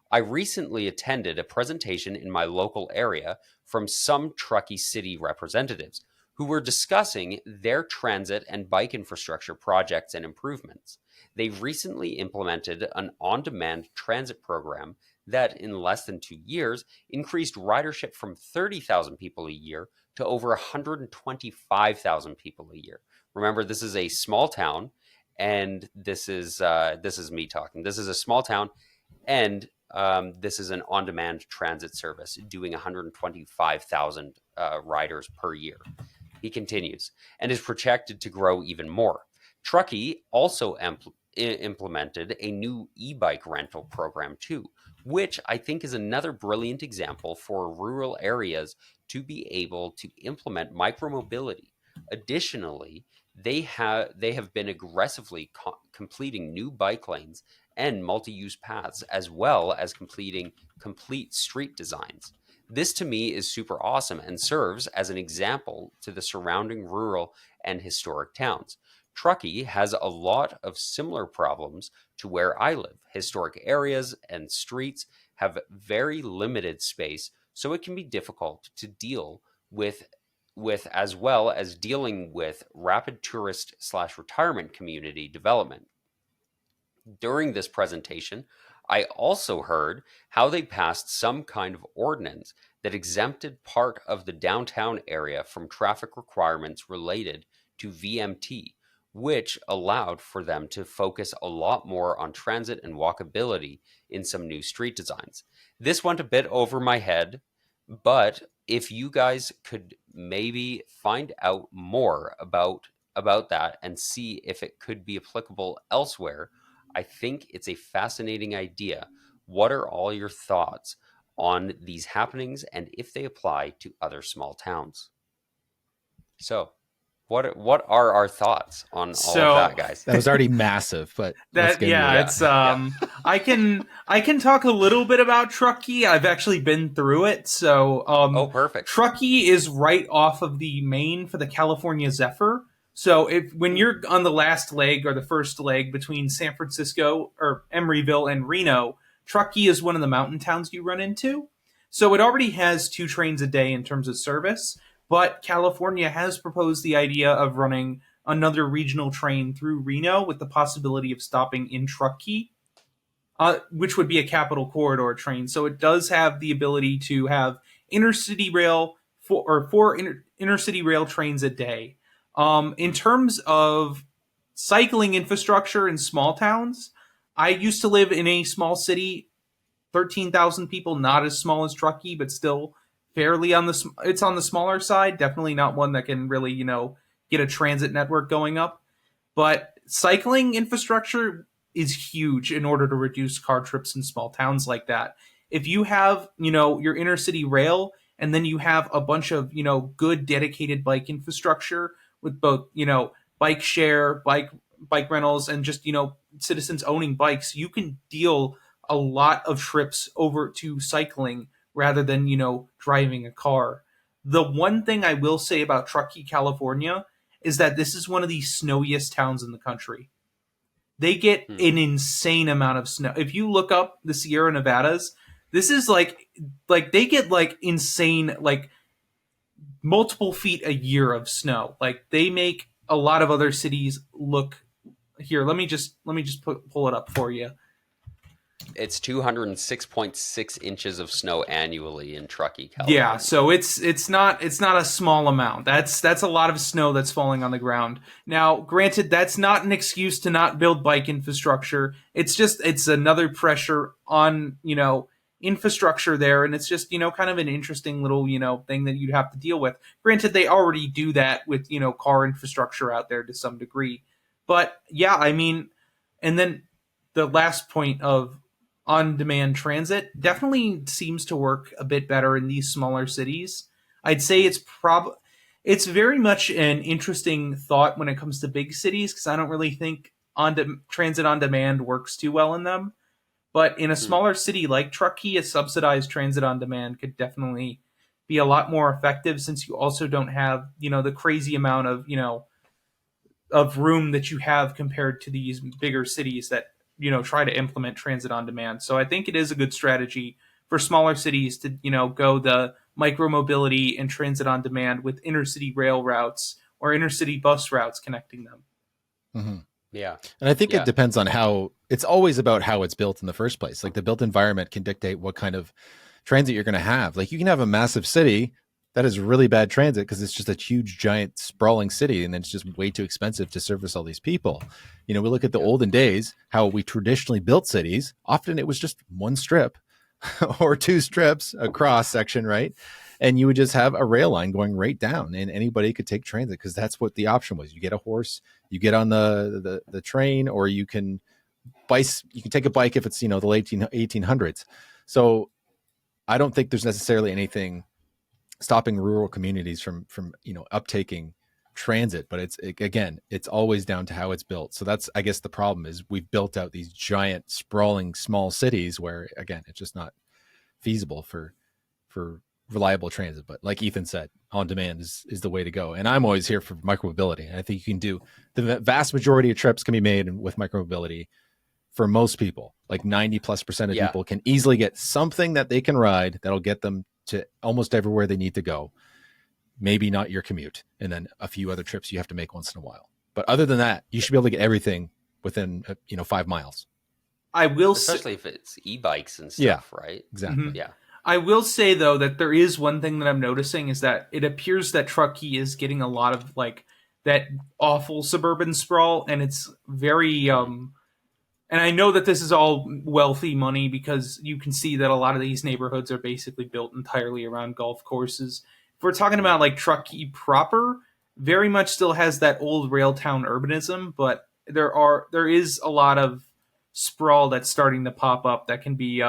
[SPEAKER 1] I recently attended a presentation in my local area from some Truckee city representatives who were discussing their transit and bike infrastructure projects and improvements. They recently implemented an on-demand transit program that, in less than 2 years, increased ridership from 30,000 people a year to over 125,000 people a year. Remember, this is a small town, and this is me talking. This is a small town, and this is an on-demand transit service doing 125,000 riders per year. He continues, and is projected to grow even more. Truckee also implemented a new e-bike rental program too, which I think is another brilliant example for rural areas to be able to implement micromobility. Additionally, they have been aggressively completing new bike lanes and multi-use paths, as well as completing complete street designs. This to me is super awesome and serves as an example to the surrounding rural and historic towns. Truckee has a lot of similar problems to where I live. Historic areas and streets have very limited space, so it can be difficult to deal with as well as dealing with rapid tourist slash retirement community development. During this presentation, I also heard how they passed some kind of ordinance that exempted part of the downtown area from traffic requirements related to VMT, which allowed for them to focus a lot more on transit and walkability in some new street designs. This went a bit over my head, but if you guys could maybe find out more about that and see if it could be applicable elsewhere, I think it's a fascinating idea. What are all your thoughts on these happenings and if they apply to other small towns? So, what are our thoughts on all of that, guys?
[SPEAKER 2] That was already massive, but
[SPEAKER 3] it's I can talk a little bit about Truckee. I've actually been through it. So
[SPEAKER 1] perfect.
[SPEAKER 3] Truckee is right off of the main for the California Zephyr. So when you're on the last leg or the first leg between San Francisco or Emeryville and Reno, Truckee is one of the mountain towns you run into. So it already has 2 trains a day in terms of service, but California has proposed the idea of running another regional train through Reno with the possibility of stopping in Truckee, which would be a Capital Corridor train. So it does have the ability to have intercity rail four intercity rail trains a day. In terms of cycling infrastructure in small towns, I used to live in a small city, 13,000 people, not as small as Truckee, but still fairly it's on the smaller side. Definitely not one that can really, get a transit network going up. But cycling infrastructure is huge in order to reduce car trips in small towns like that. If you have, your intercity rail, and then you have a bunch of, good dedicated bike infrastructure with both, bike share, bike rentals, and just, citizens owning bikes, you can deal a lot of trips over to cycling rather than, driving a car. The one thing I will say about Truckee, California, is that this is one of the snowiest towns in the country. They get an insane amount of snow. If you look up the Sierra Nevadas, this is like they get insane, multiple feet a year of snow. They make a lot of other cities look. Here, let me just pull it up for you.
[SPEAKER 1] It's 206.6 inches of snow annually in Truckee, California.
[SPEAKER 3] Yeah, so it's not a small amount. That's a lot of snow that's falling on the ground. Now, granted, that's not an excuse to not build bike infrastructure. It's another pressure on, infrastructure there, and it's just, kind of an interesting little, thing that you'd have to deal with. Granted, they already do that with, car infrastructure out there to some degree. But yeah, I mean, and then the last point of on-demand transit definitely seems to work a bit better in these smaller cities. I'd say it's very much an interesting thought when it comes to big cities, because I don't really think transit on demand works too well in them. But in a smaller city like Truckee, a subsidized transit on demand could definitely be a lot more effective, since you also don't have, the crazy amount of, of room that you have compared to these bigger cities that, try to implement transit on demand. So I think it is a good strategy for smaller cities to, go the micromobility and transit on demand with intercity rail routes or intercity bus routes connecting them.
[SPEAKER 2] Mm-hmm.
[SPEAKER 1] Yeah.
[SPEAKER 2] And I think it depends on how, it's always about how it's built in the first place. Like the built environment can dictate what kind of transit you're going to have. Like you can have a massive city that has really bad transit because it's just a huge, giant, sprawling city, and then it's just way too expensive to service all these people. You know, we look at the olden days, how we traditionally built cities. Often it was just one strip or two strips, a cross section, right? And you would just have a rail line going right down, and anybody could take transit because that's what the option was. You get a horse, you get on the train, or you can take a bike if it's, the late 1800s. So I don't think there's necessarily anything stopping rural communities from uptaking transit, but it's always down to how it's built. So that's, I guess, the problem is we've built out these giant sprawling small cities where, again, it's just not feasible for reliable transit. But like Ethan said, on demand is the way to go. And I'm always here for micromobility. I think you can do, the vast majority of trips can be made with micromobility for most people. Like 90+% of people can easily get something that they can ride that'll get them to almost everywhere they need to go. Maybe not your commute, and then a few other trips you have to make once in a while. But other than that, you should be able to get everything within 5 miles.
[SPEAKER 3] I will,
[SPEAKER 1] especially if it's e-bikes and stuff, right?
[SPEAKER 2] Exactly.
[SPEAKER 3] Mm-hmm. Yeah. I will say though that there is one thing that I'm noticing is that it appears that Truckee is getting a lot of like that awful suburban sprawl, and it's very and I know that this is all wealthy money because you can see that a lot of these neighborhoods are basically built entirely around golf courses. If we're talking about like Truckee proper, very much still has that old rail town urbanism, but there is a lot of sprawl that's starting to pop up that can be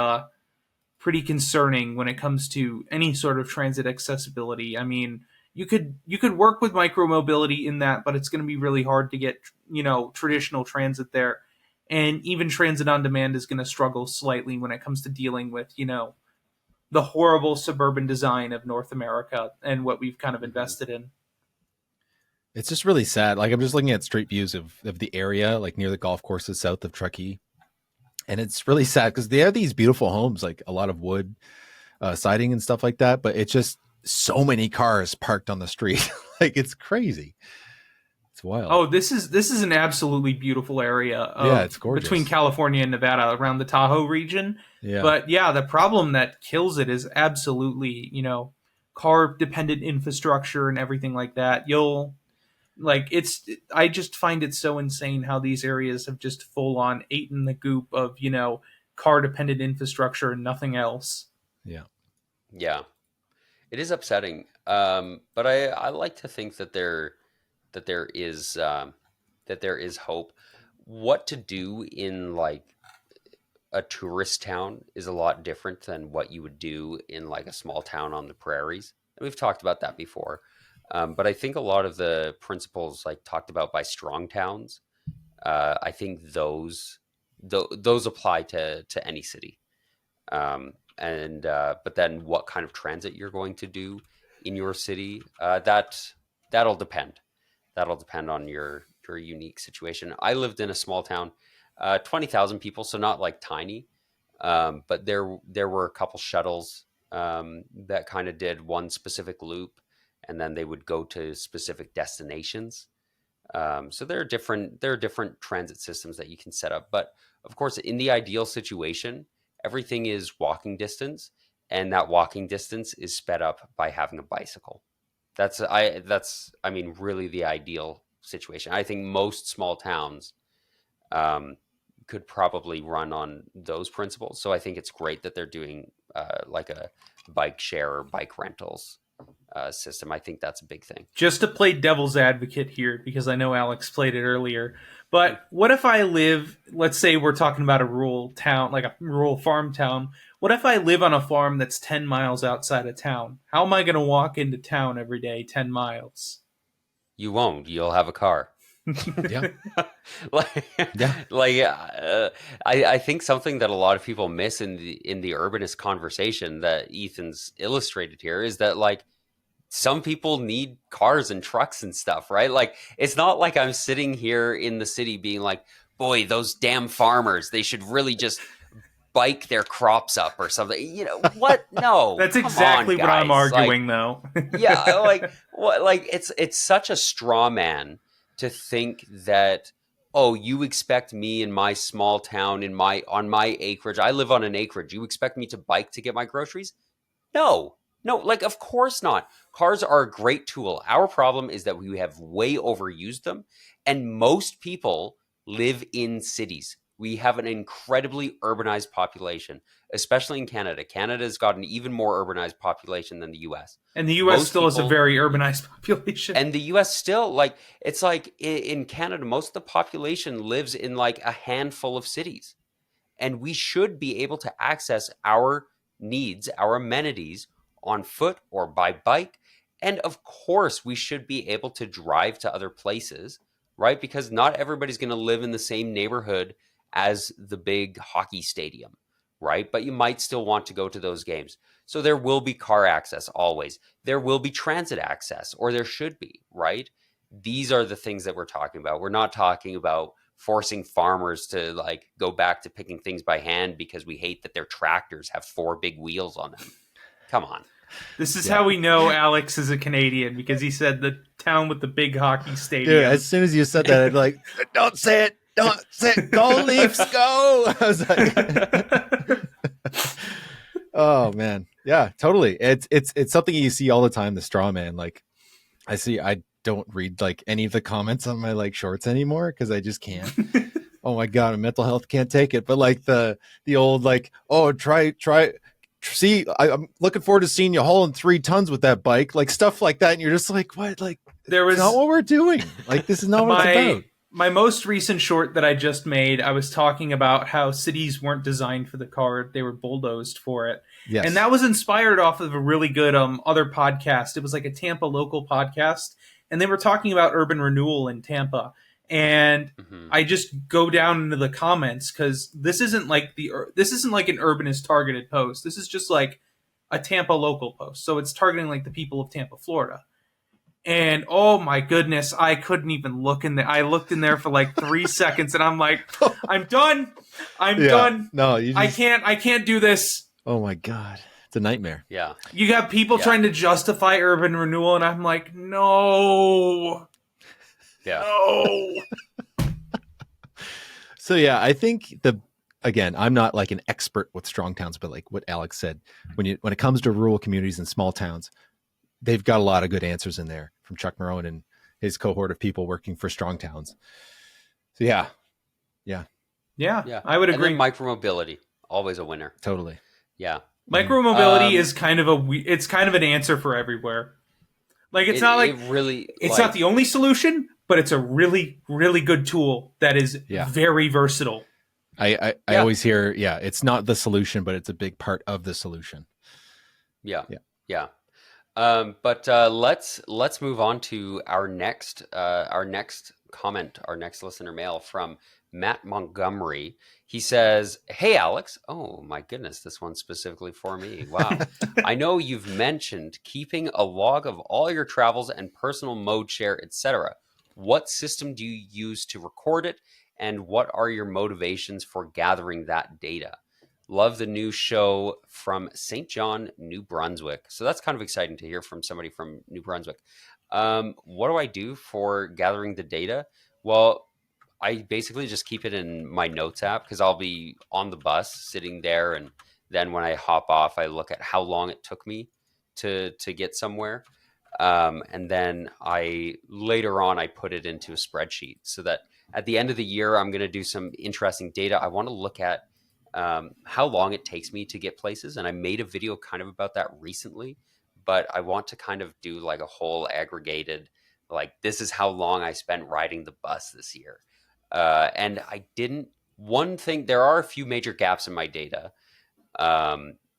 [SPEAKER 3] pretty concerning when it comes to any sort of transit accessibility. I mean, you could work with micromobility in that, but it's going to be really hard to get, traditional transit there. And even transit on demand is going to struggle slightly when it comes to dealing with, the horrible suburban design of North America and what we've kind of invested in.
[SPEAKER 2] It's just really sad. Like I'm just looking at street views of the area, like near the golf courses south of Truckee. And it's really sad because they have these beautiful homes, like a lot of wood siding and stuff like that. But it's just so many cars parked on the street. Like it's crazy. It's wild.
[SPEAKER 3] Oh, this is an absolutely beautiful area.
[SPEAKER 2] It's gorgeous.
[SPEAKER 3] Between California and Nevada, around the Tahoe region. Yeah. But the problem that kills it is absolutely, car dependent infrastructure and everything like that. I just find it so insane how these areas have just full on eaten the goop of, car dependent infrastructure and nothing else.
[SPEAKER 2] Yeah.
[SPEAKER 1] Yeah. It is upsetting. But I like to think that there is hope. What to do in like a tourist town is a lot different than what you would do in like a small town on the prairies. And we've talked about that before. But I think a lot of the principles like talked about by strong towns, I think those apply to any city. But then what kind of transit you're going to do in your city, that'll depend. That'll depend on your unique situation. I lived in a small town, 20,000 people, so not like tiny, but there were a couple shuttles that kind of did one specific loop, and then they would go to specific destinations. So there are different transit systems that you can set up. But of course, in the ideal situation, everything is walking distance, and that walking distance is sped up by having a bicycle. That's really the ideal situation. I think most small towns could probably run on those principles. So I think it's great that they're doing like a bike share or bike rentals system. I think that's a big thing.
[SPEAKER 3] Just to play devil's advocate here, because I know Alex played it earlier, but what if I live, let's say we're talking about a rural town, like a rural farm town. What if I live on a farm that's 10 miles outside of town? How am I going to walk into town every day 10 miles?
[SPEAKER 1] You won't. You'll have a car.
[SPEAKER 2] Yeah.
[SPEAKER 1] I think something that a lot of people miss in the urbanist conversation that Ethan's illustrated here is that like some people need cars and trucks and stuff, right? Like it's not like I'm sitting here in the city being like, boy, those damn farmers, they should really just bike their crops up or something. What? No.
[SPEAKER 3] That's exactly what I'm arguing, though.
[SPEAKER 1] Yeah, what? Like it's such a straw man to think that, oh, you expect me in my small town on my acreage. I live on an acreage. You expect me to bike to get my groceries? No. No, like of course not. Cars are a great tool. Our problem is that we have way overused them, and most people live in cities. We have an incredibly urbanized population, especially in Canada. Canada's got an even more urbanized population than the US.
[SPEAKER 3] And the US still is a very urbanized population.
[SPEAKER 1] And the US still, like, it's like in Canada, most of the population lives in like a handful of cities. And we should be able to access our needs, our amenities on foot or by bike. And of course, we should be able to drive to other places, right? Because not everybody's going to live in the same neighborhood as the big hockey stadium, right? But you might still want to go to those games. So there will be car access always. There will be transit access, or there should be, right? These are the things that we're talking about. We're not talking about forcing farmers to like go back to picking things by hand because we hate that their tractors have 4 big wheels on them. Come on.
[SPEAKER 3] This is how we know Alex is a Canadian, because he said the town with the big hockey stadium.
[SPEAKER 2] Dude, as soon as you said that, I'd like, don't say it. Don't say it. Go Leafs, go. I was like, oh man. Yeah, totally. It's something you see all the time, the straw man. Like I don't read like any of the comments on my like shorts anymore because I just can't. Oh my God, my mental health can't take it. But like the old like, oh, try see, I'm looking forward to seeing you hauling 3 tons with that bike, like stuff like that. And you're just like, what? Like, there was not what we're doing. Like, this is not what it's about.
[SPEAKER 3] My most recent short that I just made, I was talking about how cities weren't designed for the car. They were bulldozed for it. Yes. And that was inspired off of a really good other podcast. It was like a Tampa local podcast. And they were talking about urban renewal in Tampa. And I just go down into the comments because this isn't like an urbanist targeted post. This is just like a Tampa local post. So it's targeting like the people of Tampa, Florida. And oh my goodness, I couldn't even look in there. I looked in there for like 3 seconds and I'm like, I'm done. I'm done.
[SPEAKER 2] No,
[SPEAKER 3] I can't do this.
[SPEAKER 2] Oh my God. It's a nightmare.
[SPEAKER 1] Yeah.
[SPEAKER 3] You got people trying to justify urban renewal and I'm like, no.
[SPEAKER 1] Yeah.
[SPEAKER 3] No.
[SPEAKER 2] So yeah, I think again, I'm not like an expert with strong towns, but like what Alex said, when it comes to rural communities and small towns, they've got a lot of good answers in there from Chuck Marone and his cohort of people working for strong towns. So yeah,
[SPEAKER 3] I would agree.
[SPEAKER 1] And then micromobility, always a winner.
[SPEAKER 2] Totally.
[SPEAKER 1] Yeah.
[SPEAKER 3] Micromobility is kind of it's kind of an answer for everywhere. Like it's not the only solution, but it's a really, really good tool that is very versatile.
[SPEAKER 2] I always hear, it's not the solution, but it's a big part of the solution.
[SPEAKER 1] Yeah. But let's move on to our next comment, our next listener mail from Matt Montgomery. He says, "Hey Alex, oh my goodness, this one's specifically for me. Wow. I know you've mentioned keeping a log of all your travels and personal mode share, etc. What system do you use to record it, and what are your motivations for gathering that data? Love the new show from St. John, New Brunswick." So that's kind of exciting to hear from somebody from New Brunswick. What do I do for gathering the data? Well, I basically just keep it in my notes app because I'll be on the bus sitting there. And then when I hop off, I look at how long it took me to get somewhere. And then later on, I put it into a spreadsheet so that at the end of the year, I'm going to do some interesting data. I want to look at how long it takes me to get places. And I made a video kind of about that recently, but I want to kind of do like a whole aggregated, like this is how long I spent riding the bus this year. And there are a few major gaps in my data,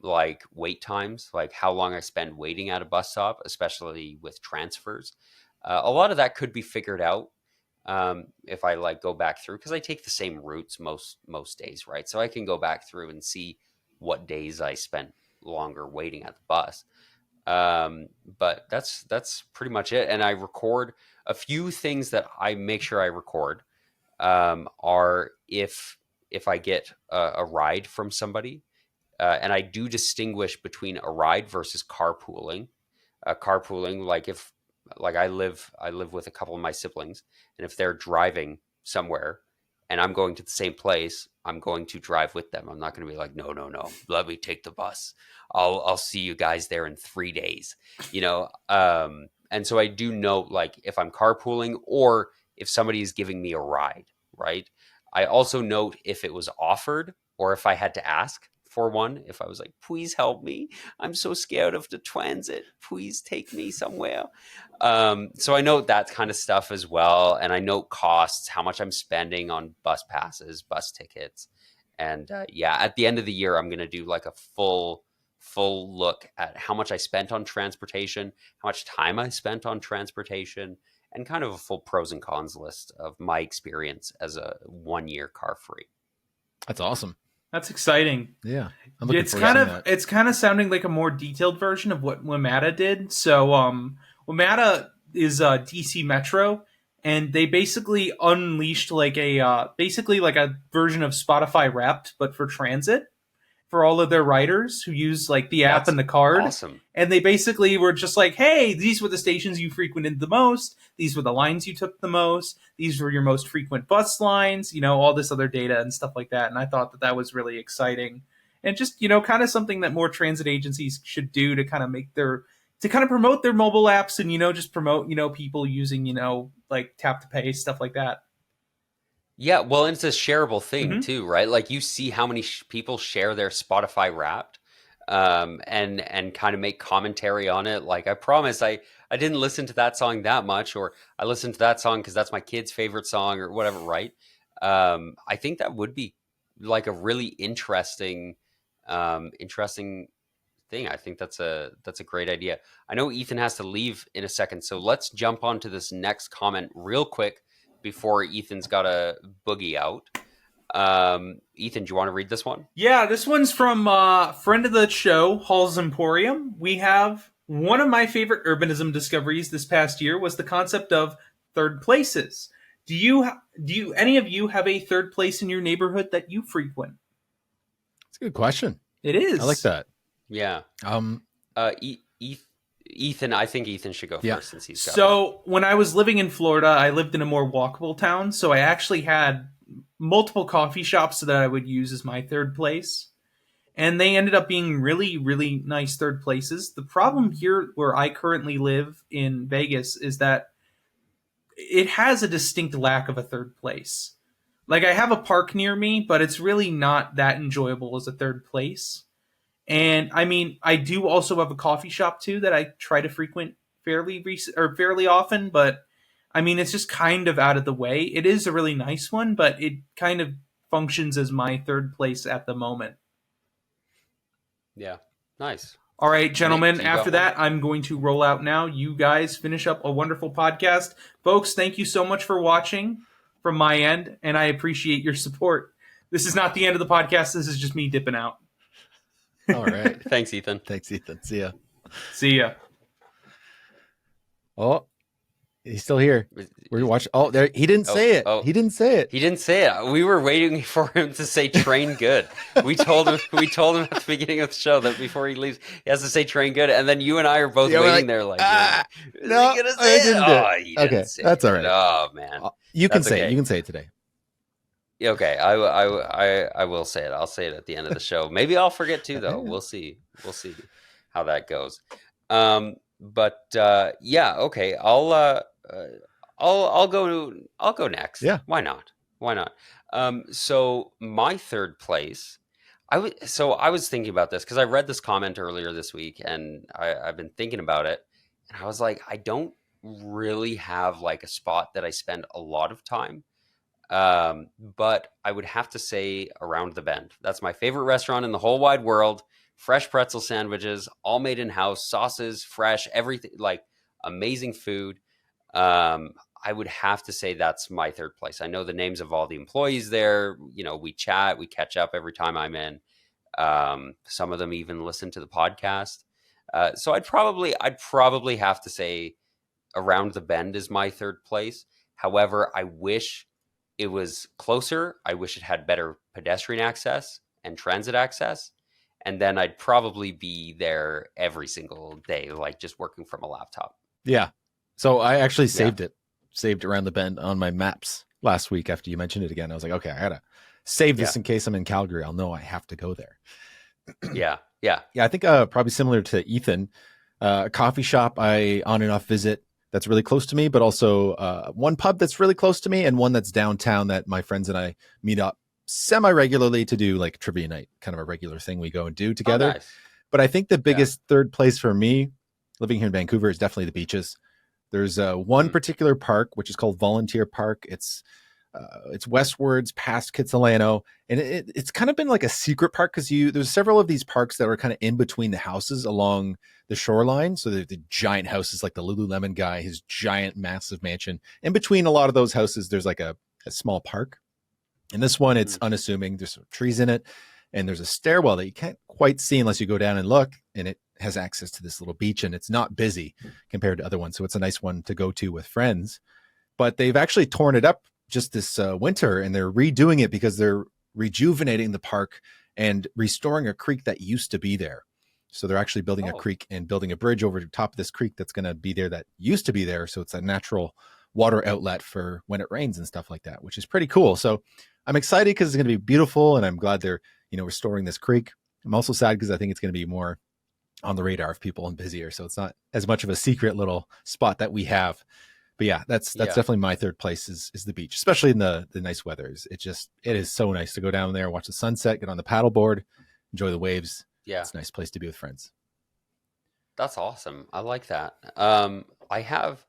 [SPEAKER 1] like wait times, like how long I spend waiting at a bus stop, especially with transfers. A lot of that could be figured out if I like go back through, because I take the same routes most days, right? So I can go back through and see what days I spent longer waiting at the bus. But that's pretty much it. And I record a few things that I make sure I record are if if I get a ride from somebody, and I do distinguish between a ride versus carpooling. Carpooling, like I live with a couple of my siblings, and if they're driving somewhere and I'm going to the same place, I'm going to drive with them. I'm not going to be like, no, no, no, let me take the bus. I'll see you guys there in 3 days, you know. And so I do note, like, if I'm carpooling or if somebody is giving me a ride, right? I also note if it was offered or if I had to ask for one. If I was like, please help me, I'm so scared of the transit, please take me somewhere. So I note that kind of stuff as well, and I note costs, how much I'm spending on bus passes, bus tickets. And yeah, at the end of the year, I'm going to do like a full look at how much I spent on transportation, how much time I spent on transportation, and kind of a full pros and cons list of my experience as a 1 year car free.
[SPEAKER 2] That's awesome.
[SPEAKER 3] That's exciting.
[SPEAKER 2] Yeah,
[SPEAKER 3] it's kind of sounding like a more detailed version of what WMATA did. So WMATA is DC Metro, and they basically unleashed like a version of Spotify Wrapped, but for transit, for all of their riders who use like the app and the card.
[SPEAKER 1] Awesome.
[SPEAKER 3] And they basically were just like, hey, these were the stations you frequented the most. These were the lines you took the most. These were your most frequent bus lines, you know, all this other data and stuff like that. And I thought that was really exciting. And just, you know, kind of something that more transit agencies should do to kind of promote their mobile apps and, you know, just promote, you know, people using, you know, like tap to pay, stuff like that.
[SPEAKER 1] Yeah, well, and it's a shareable thing too, right? Like you see how many people share their Spotify Wrapped, and kind of make commentary on it. Like I promise, I didn't listen to that song that much, or I listened to that song because that's my kid's favorite song, or whatever, right? I think that would be like a really interesting thing. I think that's a great idea. I know Ethan has to leave in a second, so let's jump on to this next comment real quick before Ethan's got a boogie out. Ethan, do you want to read this one?
[SPEAKER 3] Yeah, this one's from friend of the show, Hall's Emporium. We have one of my favorite urbanism discoveries this past year was the concept of third places. Do any of you have a third place in your neighborhood that you frequent?
[SPEAKER 2] It's a good question.
[SPEAKER 3] It is.
[SPEAKER 2] I like that.
[SPEAKER 1] Yeah. Ethan, I think Ethan should go first since he's got
[SPEAKER 3] So when I was living in Florida, I lived in a more walkable town, so I actually had multiple coffee shops that I would use as my third place. And they ended up being really, really nice third places. The problem here where I currently live in Vegas is that it has a distinct lack of a third place. Like I have a park near me, but it's really not that enjoyable as a third place. And I mean, I do also have a coffee shop too that I try to frequent fairly often, but I mean, it's just kind of out of the way. It is a really nice one, but it kind of functions as my third place at the moment.
[SPEAKER 1] Yeah, nice.
[SPEAKER 3] All right, gentlemen, after that, I'm going to roll out now. You guys finish up a wonderful podcast. Folks, thank you so much for watching from my end, and I appreciate your support. This is not the end of the podcast. This is just me dipping out.
[SPEAKER 2] All right.
[SPEAKER 1] Thanks, Ethan.
[SPEAKER 2] Thanks, Ethan. See ya.
[SPEAKER 3] See ya.
[SPEAKER 2] Oh, he's still here. We're watching. Oh, there. He didn't say it. He didn't say it.
[SPEAKER 1] He didn't say it. We were waiting for him to say "train good." We told him. We told him at the beginning of the show that before he leaves, he has to say "train good." And then you and I are both waiting there, like,
[SPEAKER 2] no,
[SPEAKER 1] he gonna say it?
[SPEAKER 2] Didn't. Okay, that's all right.
[SPEAKER 1] Oh man,
[SPEAKER 2] you can say it. You can say it today.
[SPEAKER 1] Okay, I will say it. I'll say it at the end of the show. Maybe I'll forget to though. We'll see. We'll see how that goes. But yeah, okay. I'll go next.
[SPEAKER 2] Yeah.
[SPEAKER 1] Why not? Why not? So my third place, I was thinking about this because I read this comment earlier this week, and I've been thinking about it, and I was like, I don't really have like a spot that I spend a lot of time. But I would have to say Around the Bend. That's my favorite restaurant in the whole wide world. Fresh pretzel sandwiches, all made in house, sauces, fresh, everything, like amazing food. I would have to say that's my third place. I know the names of all the employees there. You know, we chat, we catch up every time I'm in. Some of them even listen to the podcast. So I'd probably have to say Around the Bend is my third place. However, I wish it was closer. I wish it had better pedestrian access and transit access. And then I'd probably be there every single day, like just working from a laptop.
[SPEAKER 2] Yeah. So I actually saved around the bend on my maps last week after you mentioned it again. I was like, okay, I gotta save this in case I'm in Calgary. I'll know I have to go there.
[SPEAKER 1] Yeah.
[SPEAKER 2] I think probably similar to Ethan, a coffee shop I on and off visit that's really close to me, but also one pub that's really close to me and one that's downtown that my friends and I meet up semi-regularly to do like trivia night, kind of a regular thing we go and do together.
[SPEAKER 1] Nice.
[SPEAKER 2] But I think the biggest third place for me living here in Vancouver is definitely the beaches. There's one particular park, which is called Volunteer Park. It's westwards past Kitsilano, and it's kind of been like a secret park because there's several of these parks that are kind of in between the houses along the shoreline. So the giant houses, like the Lululemon guy, his giant massive mansion. In between a lot of those houses, there's like a small park. And this one, it's unassuming. There's some trees in it, and there's a stairwell that you can't quite see unless you go down and look, and it has access to this little beach, and it's not busy compared to other ones. So it's a nice one to go to with friends. But they've actually torn it up just this winter, and they're redoing it because they're rejuvenating the park and restoring a creek that used to be there. So they're actually building a creek and building a bridge over the top of this creek that's going to be there that used to be there. So it's a natural water outlet for when it rains and stuff like that, which is pretty cool. So I'm excited because it's going to be beautiful, and I'm glad they're, restoring this creek. I'm also sad because I think it's going to be more on the radar of people and busier. So it's not as much of a secret little spot that we have. But yeah, that's definitely my third place is the beach, especially in the nice weather. It is so nice to go down there, watch the sunset, get on the paddleboard, enjoy the waves.
[SPEAKER 1] Yeah.
[SPEAKER 2] It's a nice place to be with friends.
[SPEAKER 1] That's awesome. I like that. I have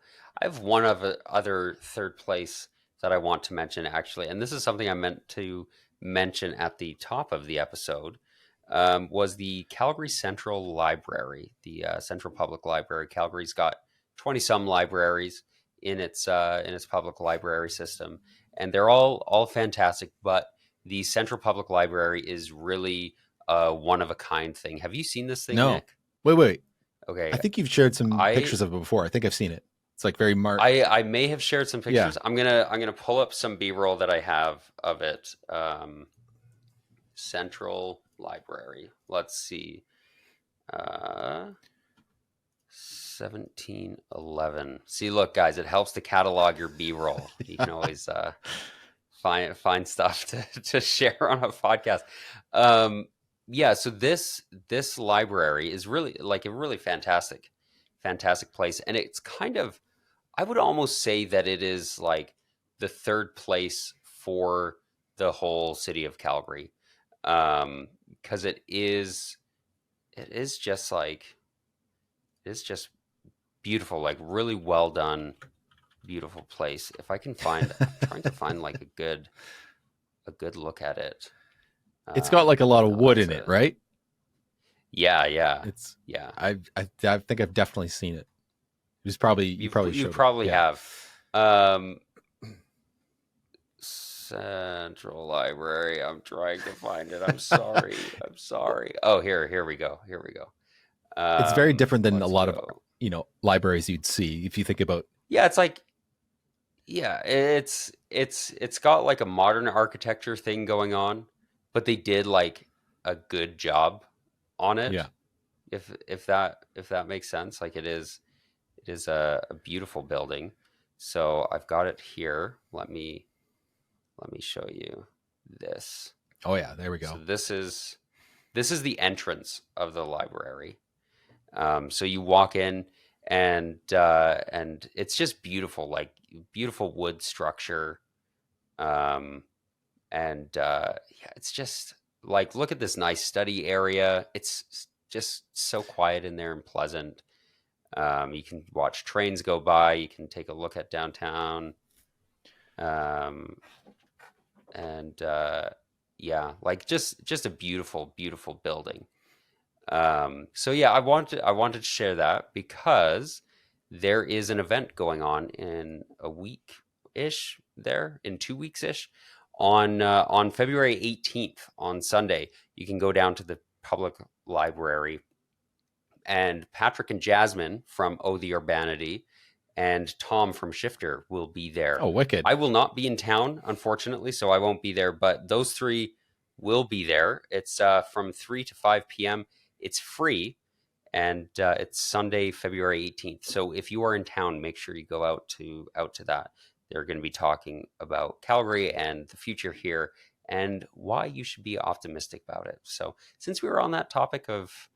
[SPEAKER 1] one other third place that I want to mention actually, and this is something I meant to mention at the top of the episode. Was the Calgary Central Library, the Central Public Library. Calgary's got 20 some libraries in its public library system, and they're all fantastic. But the Central Public Library is really a one of a kind thing. Have you seen this thing,
[SPEAKER 2] No.
[SPEAKER 1] Nick?
[SPEAKER 2] Wait.
[SPEAKER 1] Okay.
[SPEAKER 2] I think you've shared some pictures of it before. I think I've seen it. It's like very marked.
[SPEAKER 1] I may have shared some pictures. Yeah. I'm gonna pull up some B-roll that I have of it. Central Library. Let's see. 1711. See, look, guys, it helps to catalog your B-roll. You can always find stuff to share on a podcast. So this library is really like a really fantastic place, and it's kind of, I would almost say that it is like the third place for the whole city of Calgary, because it is just beautiful, like really well done, beautiful place. If I can find, I'm trying to find like a good look at it.
[SPEAKER 2] It's got like a lot of wood in it, right?
[SPEAKER 1] Yeah.
[SPEAKER 2] I think I've definitely seen it. You probably
[SPEAKER 1] have. Central Library. I'm trying to find it. I'm sorry. Oh, here we go.
[SPEAKER 2] It's very different than a lot of libraries you'd see if you think about.
[SPEAKER 1] Yeah, it's like, it's got like a modern architecture thing going on, but they did like a good job on it.
[SPEAKER 2] Yeah.
[SPEAKER 1] If that makes sense, like it is a beautiful building. So I've got it here. Let me show you this.
[SPEAKER 2] Oh yeah, there we go.
[SPEAKER 1] So this is the entrance of the library. So you walk in, and it's just beautiful, like beautiful wood structure. It's just like, look at this nice study area. It's just so quiet in there and pleasant. You can watch trains go by. You can take a look at downtown. Like just a beautiful, beautiful building. I wanted to share that because there is an event going on in a week-ish there, in 2 weeks-ish, on February 18th, on Sunday. You can go down to the public library, and Patrick and Jasmine from Oh the Urbanity and Tom from Shifter will be there.
[SPEAKER 2] Oh, wicked.
[SPEAKER 1] I will not be in town, unfortunately, so I won't be there, but those three will be there. It's from 3 to 5 p.m. It's free, and it's Sunday, February 18th. So if you are in town, make sure you go out to that. They're going to be talking about Calgary and the future here and why you should be optimistic about it. So since we were on that topic of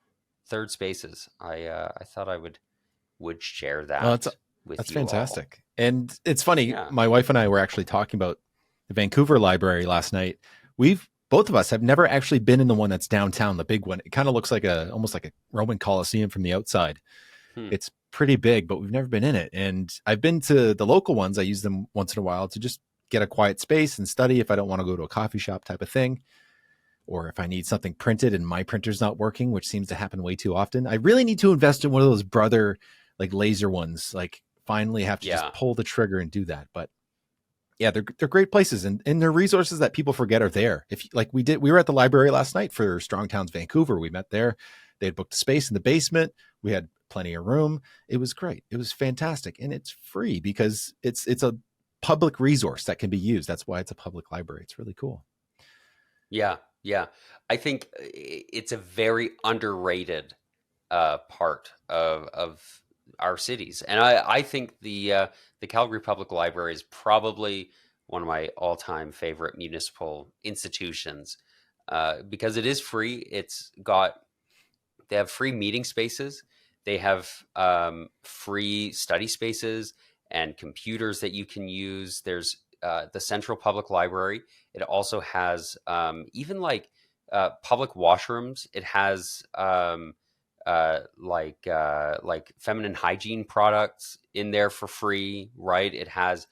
[SPEAKER 1] third spaces, I thought I would share that with
[SPEAKER 2] that's
[SPEAKER 1] you
[SPEAKER 2] fantastic.
[SPEAKER 1] all.
[SPEAKER 2] And it's funny,
[SPEAKER 1] Yeah.
[SPEAKER 2] my wife and I were actually talking about the Vancouver Library last night. Both of us have never actually been in the one that's downtown, the big one. It kind of looks like almost like a Roman Colosseum from the outside. It's pretty big, but we've never been in it. And I've been to the local ones. I use them once in a while to just get a quiet space and study if I don't want to go to a coffee shop type of thing, or if I need something printed and my printer's not working, which seems to happen way too often. I really need to invest in one of those Brother like laser ones, like finally have to just pull the trigger and do that. But yeah, they're great places, and they're resources that people forget are there. If like we were at the library last night for Strong Towns Vancouver. We met there. They had booked a space in the basement. We had plenty of room. It was great. It was fantastic, and it's free because it's a public resource that can be used. That's why it's a public library. It's really cool.
[SPEAKER 1] Yeah. I think it's a very underrated part of our cities, and I think the Calgary Public Library is probably one of my all-time favorite municipal institutions because it is free. They have free meeting spaces. They have free study spaces and computers that you can use. There's the Central Public Library. It also has even like public washrooms. It has like feminine hygiene products in there for free, right? It has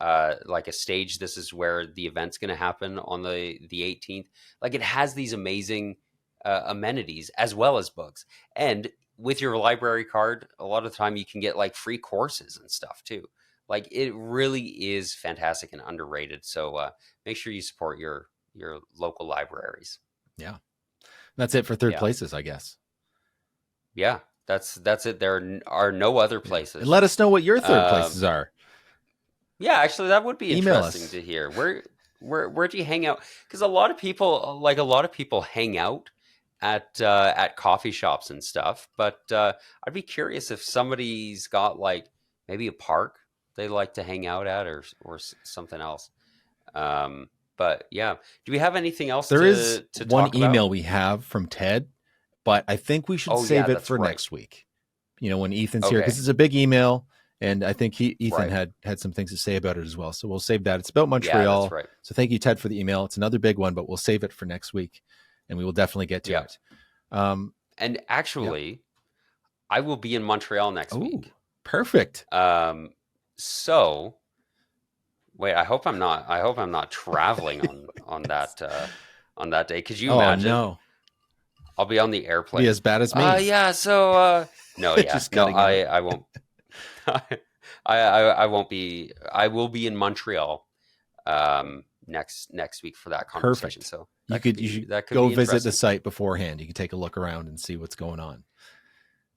[SPEAKER 1] like a stage. This is where the event's going to happen on the 18th. Like it has these amazing amenities as well as books. And with your library card, a lot of the time you can get like free courses and stuff too. Like it really is fantastic and underrated. So make sure you support your local libraries.
[SPEAKER 2] Yeah, that's it for third places, I guess.
[SPEAKER 1] Yeah, that's it. There are no other places.
[SPEAKER 2] And let us know what your third places are.
[SPEAKER 1] Yeah, actually, that would be interesting to hear. Where do you hang out? Because a lot of people hang out at coffee shops and stuff. But I'd be curious if somebody's got like maybe a park they like to hang out at, or something else. But yeah, do we have anything else?
[SPEAKER 2] There is
[SPEAKER 1] to
[SPEAKER 2] one
[SPEAKER 1] talk
[SPEAKER 2] email
[SPEAKER 1] about?
[SPEAKER 2] we have from Ted, but I think we should save it for next week. You know, when Ethan's here, because it's a big email, and I think Ethan had some things to say about it as well. So we'll save that. It's about Montreal.
[SPEAKER 1] Yeah, that's right.
[SPEAKER 2] So thank you, Ted, for the email. It's another big one, but we'll save it for next week, and we will definitely get to it.
[SPEAKER 1] And actually, I will be in Montreal next week.
[SPEAKER 2] Perfect.
[SPEAKER 1] So wait, I hope I'm not traveling on that day. Could you imagine?
[SPEAKER 2] No.
[SPEAKER 1] I'll be on the airplane.
[SPEAKER 2] Be as bad as me.
[SPEAKER 1] Yeah. So no, yeah,
[SPEAKER 2] Just
[SPEAKER 1] no, I won't. I won't be. I will be in Montreal next week for that conversation.
[SPEAKER 2] Perfect.
[SPEAKER 1] So
[SPEAKER 2] you should go visit the site beforehand. You can take a look around and see what's going on.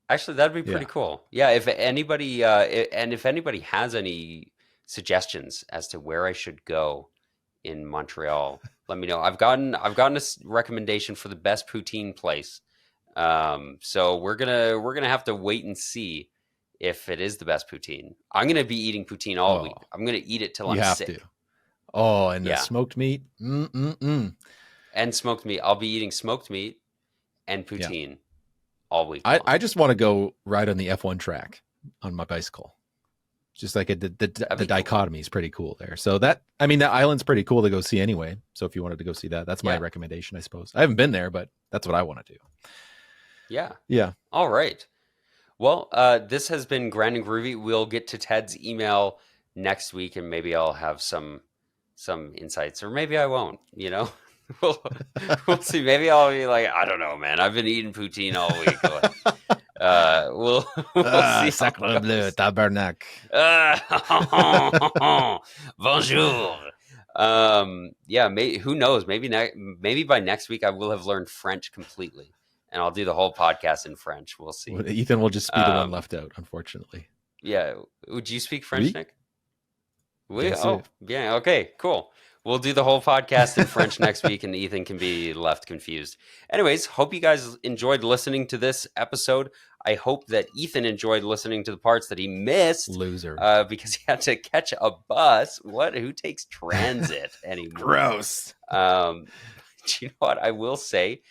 [SPEAKER 1] Actually, that'd be pretty cool. Yeah, if anybody has any suggestions as to where I should go in Montreal, let me know. I've gotten a recommendation for the best poutine place. So we're gonna have to wait and see if it is the best poutine. I'm gonna be eating poutine all week. I'm gonna eat it till I'm sick.
[SPEAKER 2] You have to. Oh, and the smoked meat.
[SPEAKER 1] And smoked meat. I'll be eating smoked meat and poutine all week.
[SPEAKER 2] I just want to go ride on the F1 track on my bicycle. Just like the dichotomy is pretty cool there. So that island's pretty cool to go see anyway. So if you wanted to go see that, that's my recommendation, I suppose. I haven't been there, but that's what I want to do.
[SPEAKER 1] Yeah.
[SPEAKER 2] Yeah.
[SPEAKER 1] All right. Well, this has been Grand and Groovy. We'll get to Ted's email next week, and maybe I'll have some insights, or maybe I won't. You know, we'll see. Maybe I'll be like, I don't know, man. I've been eating poutine all week. We'll see.
[SPEAKER 2] Sacre bleu, tabernacle.
[SPEAKER 1] Bonjour. Who knows? Maybe by next week I will have learned French completely, and I'll do the whole podcast in French. We'll see.
[SPEAKER 2] Ethan will just be the one left out, unfortunately.
[SPEAKER 1] Yeah. Would you speak French,
[SPEAKER 2] Oui?
[SPEAKER 1] Nick?
[SPEAKER 2] Bien sûr.
[SPEAKER 1] Yeah. Okay, cool. We'll do the whole podcast in French next week, and Ethan can be left confused. Anyways, hope you guys enjoyed listening to this episode. I hope that Ethan enjoyed listening to the parts that he missed.
[SPEAKER 2] Loser.
[SPEAKER 1] Because he had to catch a bus. Who takes transit anymore?
[SPEAKER 2] Gross.
[SPEAKER 1] Do you know what I will say?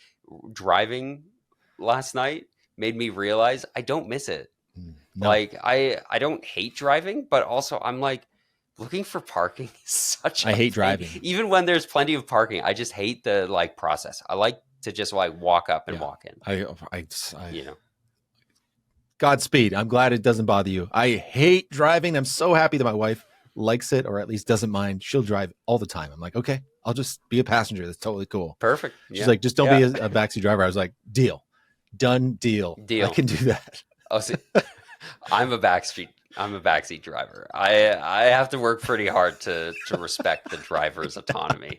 [SPEAKER 1] Driving last night made me realize I don't miss it.
[SPEAKER 2] No.
[SPEAKER 1] Like I don't hate driving, but also I'm like, looking for parking is such
[SPEAKER 2] I
[SPEAKER 1] a
[SPEAKER 2] hate
[SPEAKER 1] thing.
[SPEAKER 2] driving.
[SPEAKER 1] Even when there's plenty of parking, I just hate the like process. I like to just like walk up and walk in.
[SPEAKER 2] I
[SPEAKER 1] you know.
[SPEAKER 2] Godspeed. I'm glad it doesn't bother you. I hate driving. I'm so happy that my wife likes it, or at least doesn't mind. She'll drive all the time. I'm like, okay, I'll just be a passenger. That's totally cool.
[SPEAKER 1] Perfect.
[SPEAKER 2] She's like, just don't be a backseat driver. I was like, deal. Done deal. I can do that.
[SPEAKER 1] Oh, see, I'm a backseat driver. I have to work pretty hard to respect the driver's autonomy.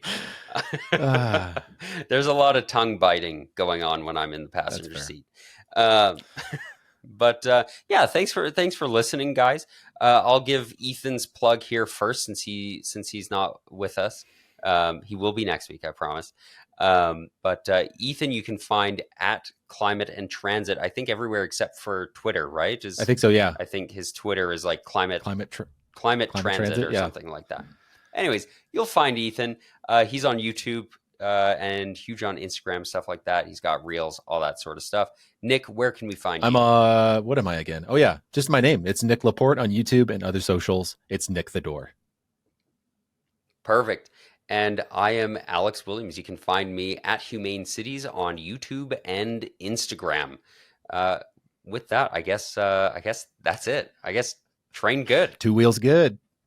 [SPEAKER 1] There's a lot of tongue biting going on when I'm in the passenger seat. But yeah, thanks for listening, guys. I'll give Ethan's plug here first, since he's not with us. He will be next week, I promise. But Ethan, you can find at Climate and Transit, I think everywhere except for Twitter, right?
[SPEAKER 2] I think so, yeah.
[SPEAKER 1] I think his Twitter is like Climate Transit or something like that. Anyways, you'll find Ethan. He's on YouTube and huge on Instagram, stuff like that. He's got reels, all that sort of stuff. Nick, where can we find you?
[SPEAKER 2] What am I again? Oh yeah, just my name. It's Nick Laporte on YouTube and other socials. It's Nick the Door.
[SPEAKER 1] Perfect. And I am Alex Williams. You can find me at Humane Cities on YouTube and Instagram. With that, I guess that's it. I guess train good.
[SPEAKER 2] 2 wheels good.